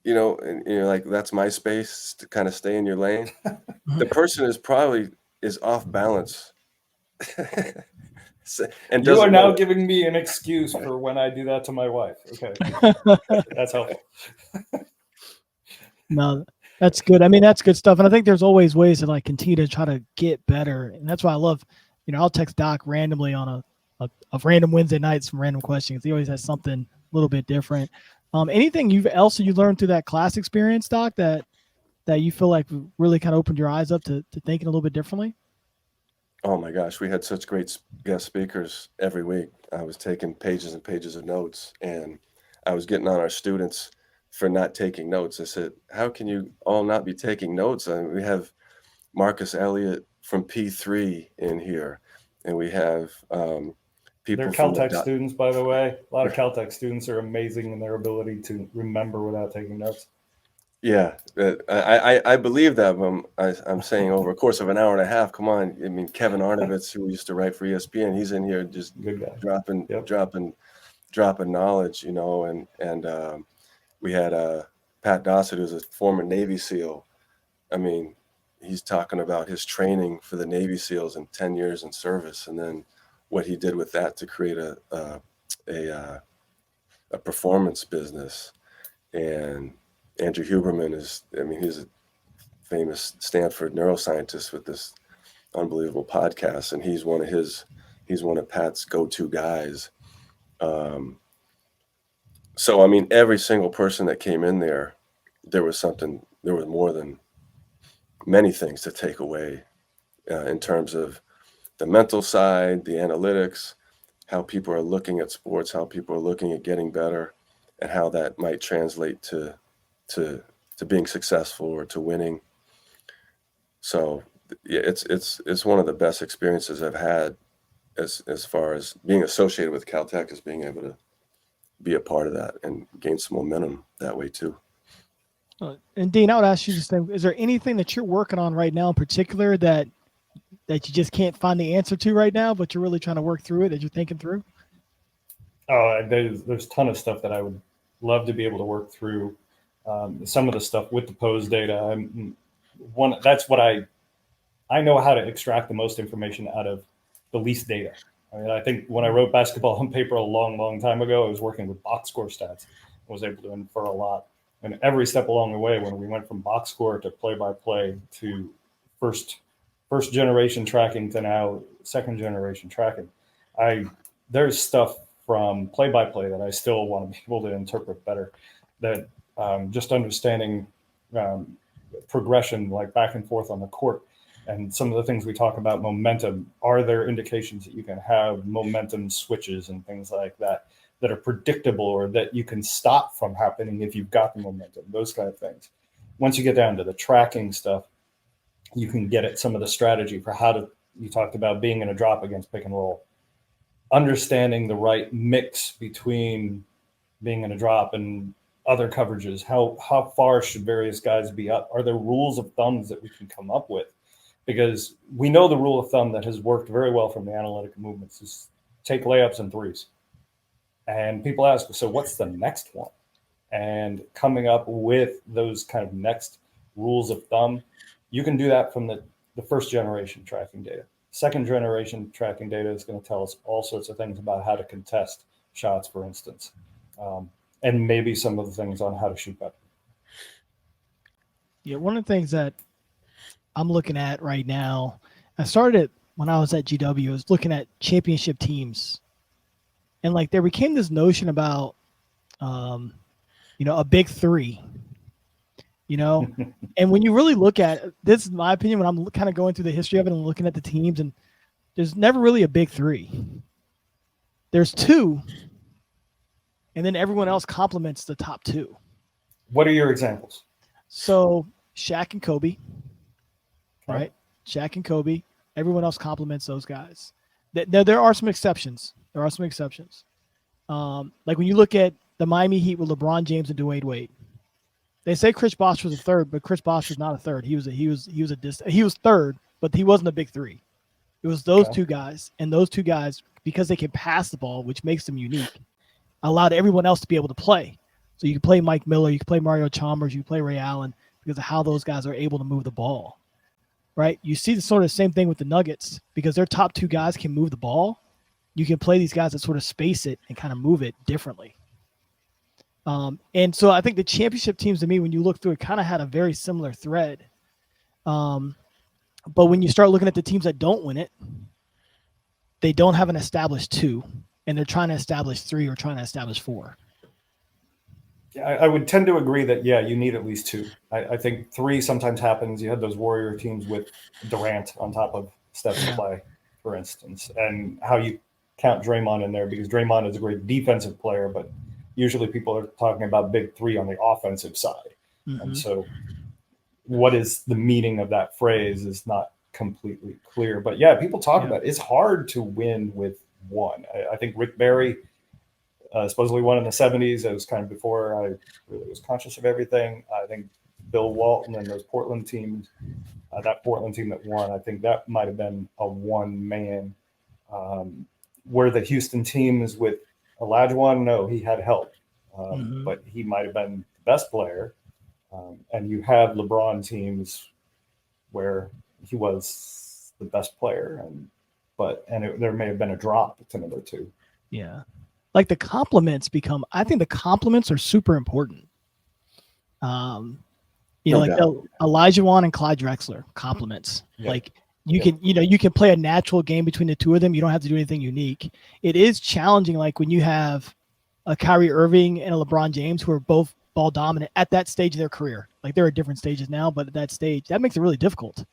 and you're like, that's my space to kind of stay in your lane. The person is off balance. And you are now giving me an excuse for when I do that to my wife. Okay. That's helpful. No, that's good. I mean, that's good stuff. And I think there's always ways to like continue to try to get better. And that's why I love, I'll text Doc randomly on a random Wednesday night, some random questions. He always has something a little bit different. Anything you learned through that class experience, Doc, that you feel like really kind of opened your eyes up to thinking a little bit differently? Oh my gosh, we had such great guest speakers every week. I was taking pages and pages of notes, and I was getting on our students for not taking notes. I said, how can you all not be taking notes? I mean, we have Marcus Elliott from P3 in here, and we have people. They're Caltech students, by the way. A lot of Caltech students are amazing in their ability to remember without taking notes. Yeah, I believe that. I'm saying over a course of an hour and a half, come on. I mean, Kevin Arnovitz, who used to write for ESPN, he's in here just dropping knowledge, and we had Pat Dossett, who's a former Navy SEAL. I mean, he's talking about his training for the Navy SEALs and 10 years in service, and then what he did with that to create a performance business. And Andrew Huberman he's a famous Stanford neuroscientist with this unbelievable podcast, and he's one of Pat's go-to guys. So, I mean, every single person that came in there was more than many things to take away in terms of the mental side, the analytics, how people are looking at sports, how people are looking at getting better, and how that might translate to being successful or to winning. So yeah, it's one of the best experiences I've had as far as being associated with Caltech, is being able to be a part of that and gain some momentum that way too. And Dean, I would ask you this thing: is there anything that you're working on right now in particular that you just can't find the answer to right now, but you're really trying to work through it, that you're thinking through? Oh, there's a ton of stuff that I would love to be able to work through. Some of the stuff with the pose data. That's what I know how to extract the most information out of the least data. I mean, I think when I wrote basketball on paper a long time ago, I was working with box score stats. I was able to infer a lot. And every step along the way, when we went from box score to play-by-play to first generation tracking to now second generation tracking, there's stuff from play-by-play that I still want to be able to interpret better. That just understanding progression, like back and forth on the court, and some of the things we talk about momentum. Are there indications that you can have momentum switches and things like that are predictable, or that you can stop from happening if you've got the momentum? Those kind of things. Once you get down to the tracking stuff, you can get at some of the strategy for how to. You talked about being in a drop against pick and roll, understanding the right mix between being in a drop and other coverages. How far should various guys be up? Are there rules of thumbs that we can come up with? Because we know the rule of thumb that has worked very well from the analytic movements is take layups and threes. And people ask, so what's the next one? And coming up with those kind of next rules of thumb, you can do that from the first generation tracking data. Second generation tracking data is going to tell us all sorts of things about how to contest shots, for instance, and maybe some of the things on how to shoot better. Yeah, one of the things that I'm looking at right now, I started it when I was at GW, I was looking at championship teams. And like there became this notion about, a big three, and when you really look at it, this is my opinion, when I'm kind of going through the history of it and looking at the teams, and there's never really a big three. There's two, and then everyone else complements the top two. What are your examples? So Shaq and Kobe, right? Shaq and Kobe. Everyone else complements those guys. There are some exceptions. Like when you look at the Miami Heat with LeBron James and Dwayne Wade, they say Chris Bosh was a third, but Chris Bosh was not a third. He was third, but he wasn't a big three. It was those two guys, and those two guys, because they can pass the ball, which makes them unique, allowed everyone else to be able to play. So you can play Mike Miller, you can play Mario Chalmers, you can play Ray Allen, because of how those guys are able to move the ball, right? You see the sort of same thing with the Nuggets, because their top two guys can move the ball. You can play these guys that sort of space it and kind of move it differently. And so I think the championship teams, to me, when you look through it, kind of had a very similar thread. But when you start looking at the teams that don't win it, they don't have an established two, and they're trying to establish three or trying to establish four. Yeah, I would tend to agree that, you need at least two. I think three sometimes happens. You had those Warrior teams with Durant on top of Steph's play, for instance, and how you count Draymond in there, because Draymond is a great defensive player, but usually people are talking about big three on the offensive side. Mm-hmm. And so what is the meaning of that phrase is not completely clear. But people talk about it. It's hard to win with one. I think Rick Barry supposedly won in the 70s. It was kind of before I really was conscious of everything. I think Bill Walton and those Portland teams, that Portland team that won, I think that might have been a one-man. Where the Houston teams with Olajuwon, no, he had help, but he might have been the best player. And you have LeBron teams where he was the best player, there may have been a drop to number two. Yeah, like the compliments I think the compliments are super important. Like Olajuwon and Clyde Drexler compliments. Yeah. Like you can play a natural game between the two of them. You don't have to do anything unique. It is challenging, like when you have a Kyrie Irving and a LeBron James who are both ball dominant at that stage of their career. Like they're at different stages now, but at that stage, that makes it really difficult.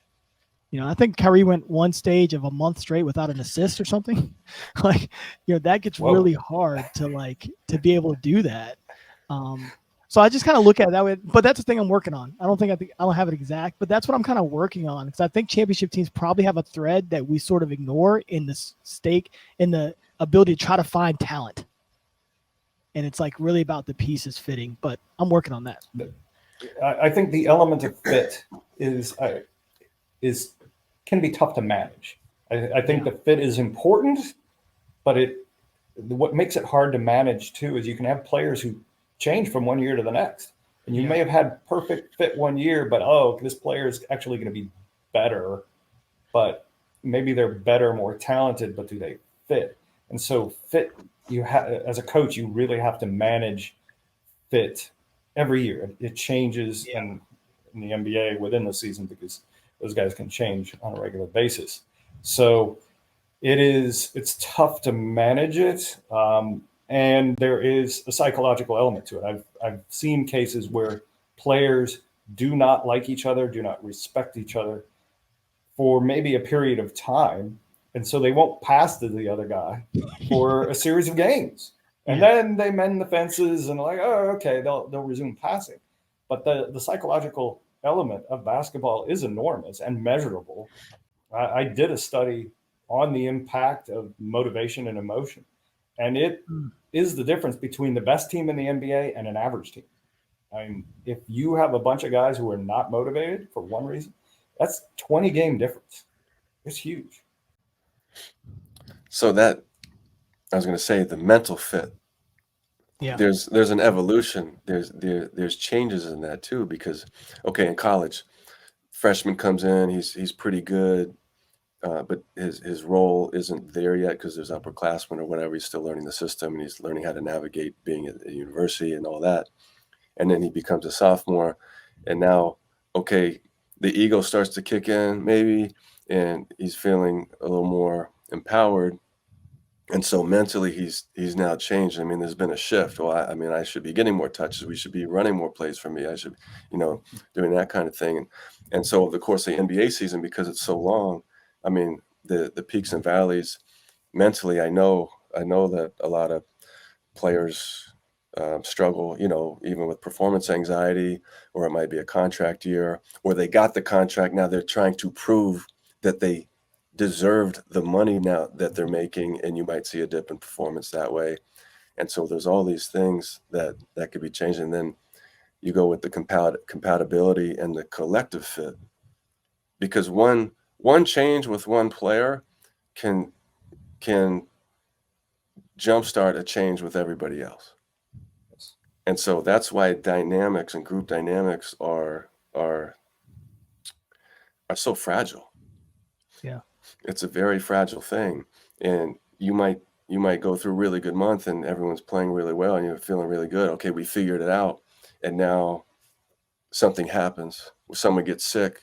I think Kyrie went one stage of a month straight without an assist or something. Like, that gets Whoa. really hard to be able to do that. So I just kind of look at it that way, but that's the thing I'm working on. I don't have it exact, but that's what I'm kind of working on, because I think championship teams probably have a thread that we sort of ignore in the stake, in the ability to try to find talent. And it's like really about the pieces fitting, but I'm working on that. I think the element of fit can be tough to manage. I think the fit is important, but what makes it hard to manage too is you can have players who change from one year to the next, and you may have had perfect fit one year, but this player is actually going to be better, but maybe they're better, more talented, but do they fit? And so fit, as a coach, you really have to manage fit every year. It changes in the NBA within the season, because those guys can change on a regular basis. So it's tough to manage it. And there is a psychological element to it. I've seen cases where players do not like each other, do not respect each other for maybe a period of time. And so they won't pass to the other guy for a series of games. And then they mend the fences and like, okay, they'll resume passing. But the psychological element of basketball is enormous and measurable. I did a study on the impact of motivation and emotion. And it is the difference between the best team in the NBA and an average team. I mean, if you have a bunch of guys who are not motivated for one reason, that's 20 game difference. It's huge. So that, I was going to say, the mental fit. Yeah. There's an evolution. There's changes in that too, because in college, freshman comes in, he's pretty good. But his role isn't there yet because there's upperclassmen or whatever. He's still learning the system, and he's learning how to navigate being at a university and all that. And then he becomes a sophomore, and now, the ego starts to kick in maybe, and he's feeling a little more empowered. And so mentally, he's now changed. I mean, there's been a shift. Well, I should be getting more touches. We should be running more plays for me. I should, doing that kind of thing. And so over the course of the NBA season, because it's so long, I mean, the peaks and valleys mentally, I know that a lot of players struggle, even with performance anxiety, or it might be a contract year, or they got the contract. Now they're trying to prove that they deserved the money now that they're making, and you might see a dip in performance that way. And so there's all these things that could be changed. And then you go with the compatibility and the collective fit, because one change with one player can jumpstart a change with everybody else. And so that's why dynamics and group dynamics are so fragile. Yeah. It's a very fragile thing. And you might go through a really good month and everyone's playing really well and you're feeling really good. Okay, we figured it out. And now something happens. Someone gets sick,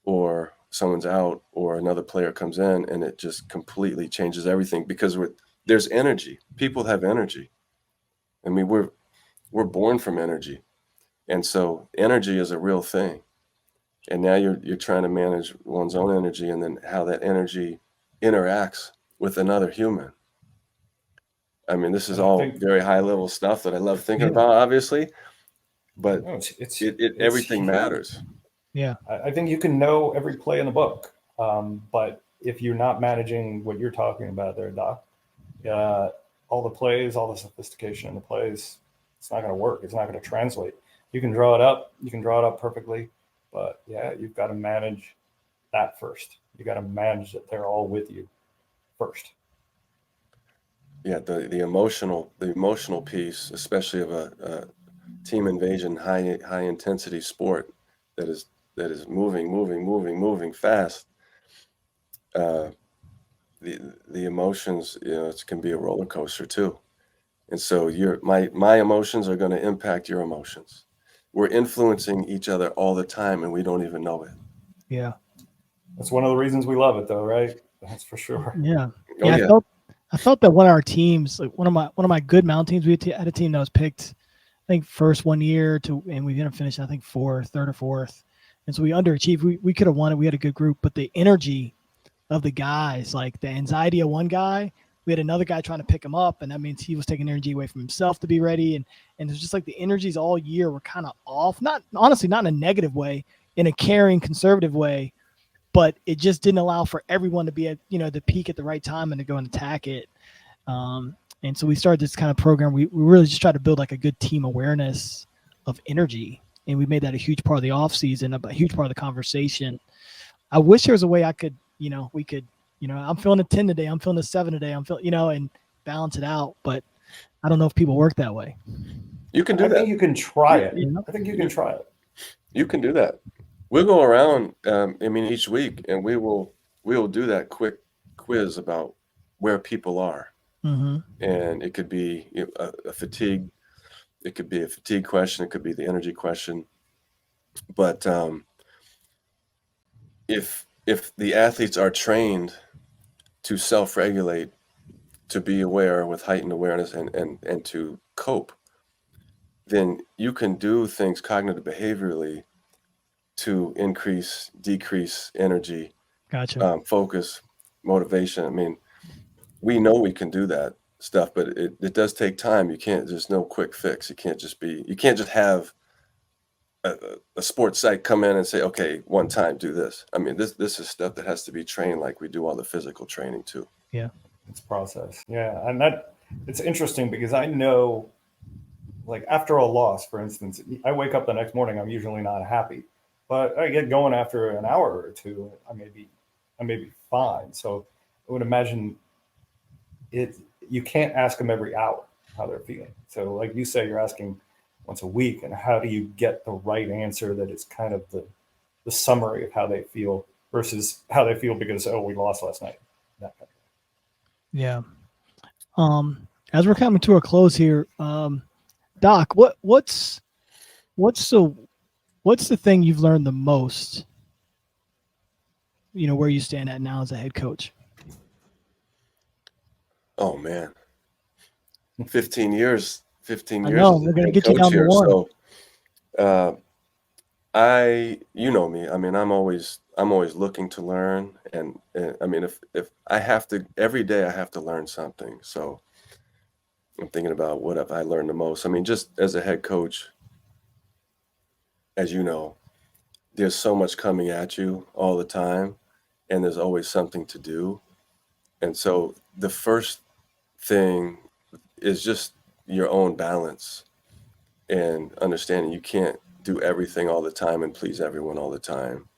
or someone's out, or another player comes in, and it just completely changes everything, because there's energy. People have energy. I mean, we're born from energy. And so energy is a real thing. And now you're trying to manage one's own energy, and then how that energy interacts with another human. I mean, this is all very high level stuff that I love thinking about, obviously, but everything matters. Yeah. I think you can know every play in the book, but if you're not managing what you're talking about there, Doc, all the plays, all the sophistication in the plays, it's not going to work. It's not going to translate. You can draw it up. You can draw it up perfectly. But you've got to manage that first. You got to manage that they're all with you first. Yeah, the emotional piece, especially of a team invasion, high intensity sport that is moving fast. The emotions, it can be a roller coaster too. And so my emotions are going to impact your emotions. We're influencing each other all the time, and we don't even know it. Yeah. That's one of the reasons we love it, though, right? That's for sure. Yeah. I felt that one of our teams, like one of my good mountain teams, we had a team that was picked, I think, first one year and we didn't finish, I think, third or fourth. And so we underachieved. We could have won it. We had a good group, but the energy of the guys, like the anxiety of one guy, we had another guy trying to pick him up, and that means he was taking energy away from himself to be ready. And it's just like the energies all year were kind of off. Not honestly, not in a negative way, in a caring, conservative way, but it just didn't allow for everyone to be at, the peak at the right time and to go and attack it. And so we started this kind of program. We really just tried to build like a good team awareness of energy. And we made that a huge part of the off season, a huge part of the conversation. I wish there was a way I could, we could, I'm feeling a 10 today. I'm feeling a 7 today. I'm feeling, and balance it out. But I don't know if people work that way. You can do that. I think you can try it. I think you can try it. You can do that. We'll go around, each week, and we will do that quick quiz about where people are. Mm-hmm. And it could be a fatigue. It could be a fatigue question. It could be the energy question. But if the athletes are trained to self-regulate, to be aware with heightened awareness and to cope, then you can do things cognitive behaviorally to increase, decrease energy, Gotcha. focus, motivation. I mean, we know we can do that stuff, but it does take time. There's no quick fix. You can't just have a sports psych come in and say, okay, one time do this. I mean, this is stuff that has to be trained like we do all the physical training too. Yeah. It's process. Yeah. And it's interesting because I know, like after a loss, for instance, I wake up the next morning, I'm usually not happy, but I get going after an hour or two, I may be fine. So I would imagine you can't ask them every hour how they're feeling. So like you say, you're asking once a week, and how do you get the right answer that is kind of the summary of how they feel versus how they feel because, we lost last night. That kind of thing. Yeah. As we're coming to a close here, Doc, what's the thing you've learned the most, where you stand at now as a head coach? Oh man, 15 years. 15 I years. know we're gonna get you down to one. So, you know me. I mean, I'm always looking to learn, and I mean, if I have to every day, I have to learn something. So I'm thinking about what have I learned the most. I mean, just as a head coach, as you know, there's so much coming at you all the time, and there's always something to do. And so the first thing is just your own balance and understanding you can't do everything all the time and please everyone all the time.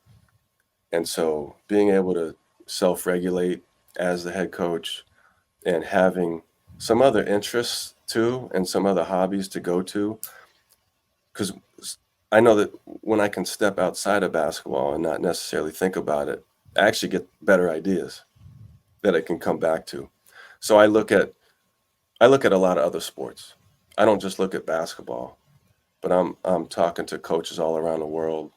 And so being able to self-regulate as the head coach and having some other interests too and some other hobbies to go to, because I know that when I can step outside of basketball and not necessarily think about it, I actually get better ideas that I can come back to. So I look at a lot of other sports. I don't just look at basketball, but I'm talking to coaches all around the world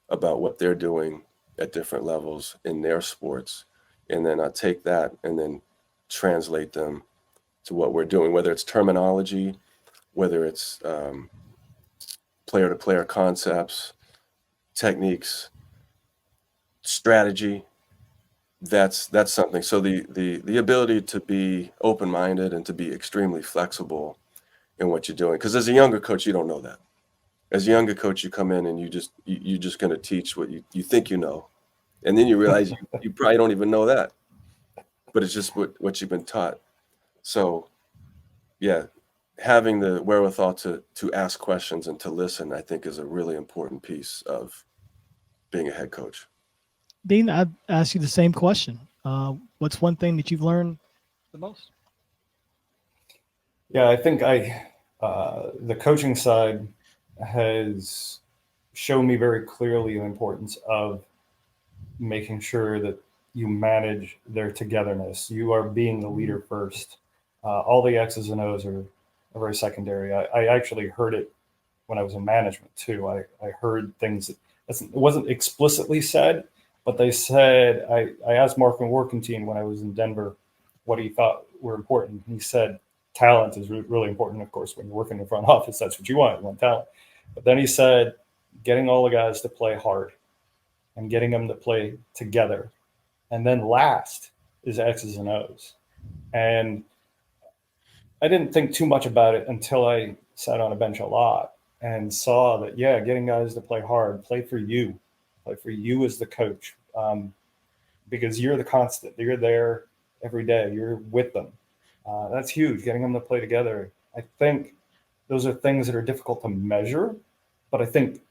about what they're doing at different levels in their sports. And then I take that and then translate them to what we're doing, whether it's terminology, whether it's player-to-player concepts, techniques, strategy. That's something. So the ability to be open-minded and to be extremely flexible in what you're doing. Because as a younger coach, you don't know that. As a younger coach, you come in and you're just going to teach what you think you know, and then you realize you probably don't even know that, but it's just what you've been taught. So, yeah, having the wherewithal to ask questions and to listen, I think, is a really important piece of being a head coach. Dean, I'd ask you the same question. What's one thing that you've learned the most? Yeah, I think the coaching side has shown me very clearly the importance of making sure that you manage their togetherness. You are being the leader first. All the X's and O's are very secondary. I actually heard it when I was in management too. I heard things that it wasn't explicitly said, but they said, I asked Mark and Workentine when I was in Denver what he thought were important. He said, talent is really important. Of course, when you're working in the front office, that's what you want talent. But then he said, getting all the guys to play hard. and getting them to play together. And then last is X's and O's. And I didn't think too much about it until I sat on a bench a lot and saw that, yeah, getting guys to play hard, play for you as the coach, because you're the constant. You're there every day. You're with them. That's huge, getting them to play together. I think those are things that are difficult to measure, but I think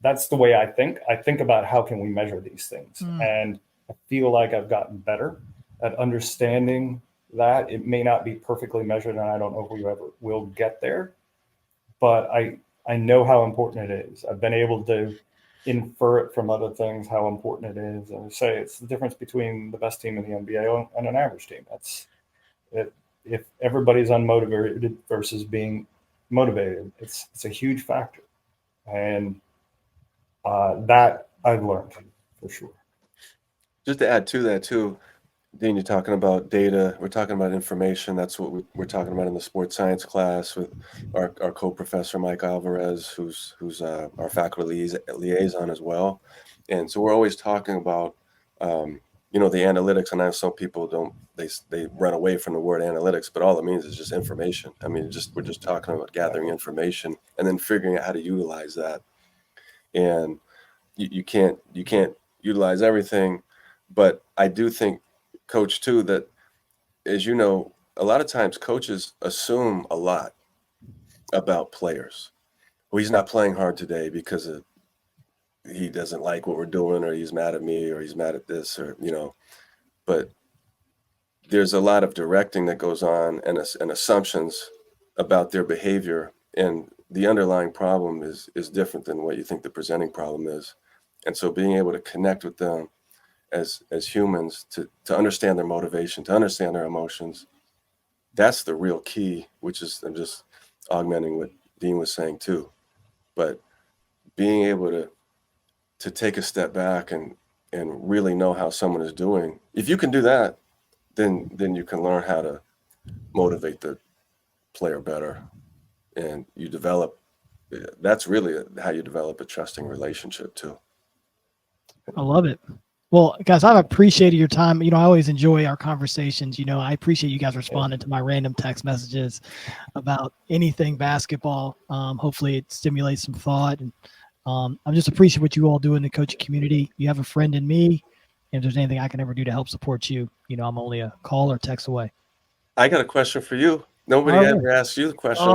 that's the way I think. I think about how can we measure these things. And I feel like I've gotten better at understanding that. It may not be perfectly measured, and I don't know if we ever will get there, but I know how important it is. I've been able to infer it from other things, how important it is. And I say it's the difference between the best team in the NBA and an average team. That's it. If everybody's unmotivated versus being motivated, it's a huge factor. And that I've learned for sure. Just to add to that too, Dean, you're talking about data. We're talking about information. That's what we're talking about in the sports science class with our co-professor, Mike Alvarez, who's our faculty liaison as well. And so we're always talking about, the analytics. And I know some people they run away from the word analytics, but all it means is just information. I mean, we're just talking about gathering information and then figuring out how to utilize that. And you can't utilize everything, but I do think, Coach, too, that, as you know, a lot of times coaches assume a lot about players. Well, he's not playing hard today because he doesn't like what we're doing, or he's mad at me, or he's mad at this, or but there's a lot of directing that goes on and assumptions about their behavior, and the underlying problem is different than what you think the presenting problem is. And so being able to connect with them as humans, to understand their motivation, to understand their emotions, that's the real key, which is, I'm just augmenting what Dean was saying too. But being able to take a step back and really know how someone is doing, if you can do that, then you can learn how to motivate the player better. And you develop, that's really how you develop a trusting relationship too. I love it. Well, guys, I've appreciated your time. I always enjoy our conversations. I appreciate you guys responding to my random text messages about anything basketball. Hopefully it stimulates some thought. And I'm just appreciative what you all do in the coaching community. You have a friend in me. If there's anything I can ever do to help support you, I'm only a call or text away. I got a question for you. Nobody ever asked you the question.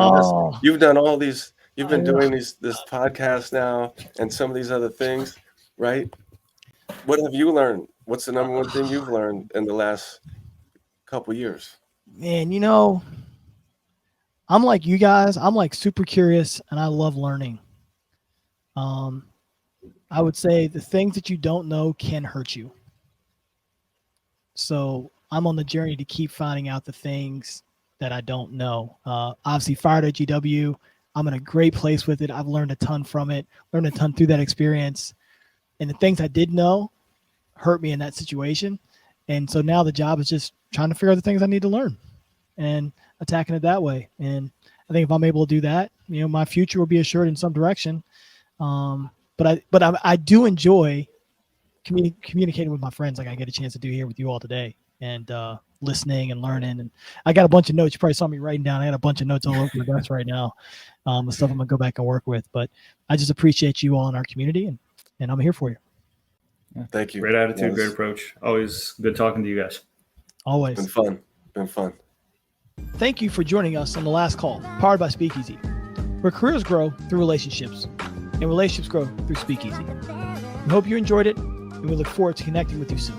You've done all these, you've been doing this podcast now and some of these other things, right? What have you learned? What's the number one thing you've learned in the last couple of years? Man, I'm like you guys. I'm like super curious, and I love learning. I would say the things that you don't know can hurt you. So I'm on the journey to keep finding out the things that I don't know. Obviously, fired at GW. I'm in a great place with it. I've learned a ton from it, learned a ton through that experience. And the things I did know hurt me in that situation. And so now the job is just trying to figure out the things I need to learn and attacking it that way. And I think if I'm able to do that, my future will be assured in some direction. But I do enjoy communicating with my friends, like I get a chance to do here with you all today, and listening and learning. And I got a bunch of notes. You probably saw me writing down. I got a bunch of notes all over my desk right now, the stuff I'm gonna go back and work with. But I just appreciate you all in our community, and I'm here for you. Thank you. Great attitude, great approach. Always good talking to you guys. Always. Been fun. Thank you for joining us on The Last Call, powered by Speakeasy, where careers grow through relationships and relationships grow through Speakeasy. We hope you enjoyed it, and we look forward to connecting with you soon.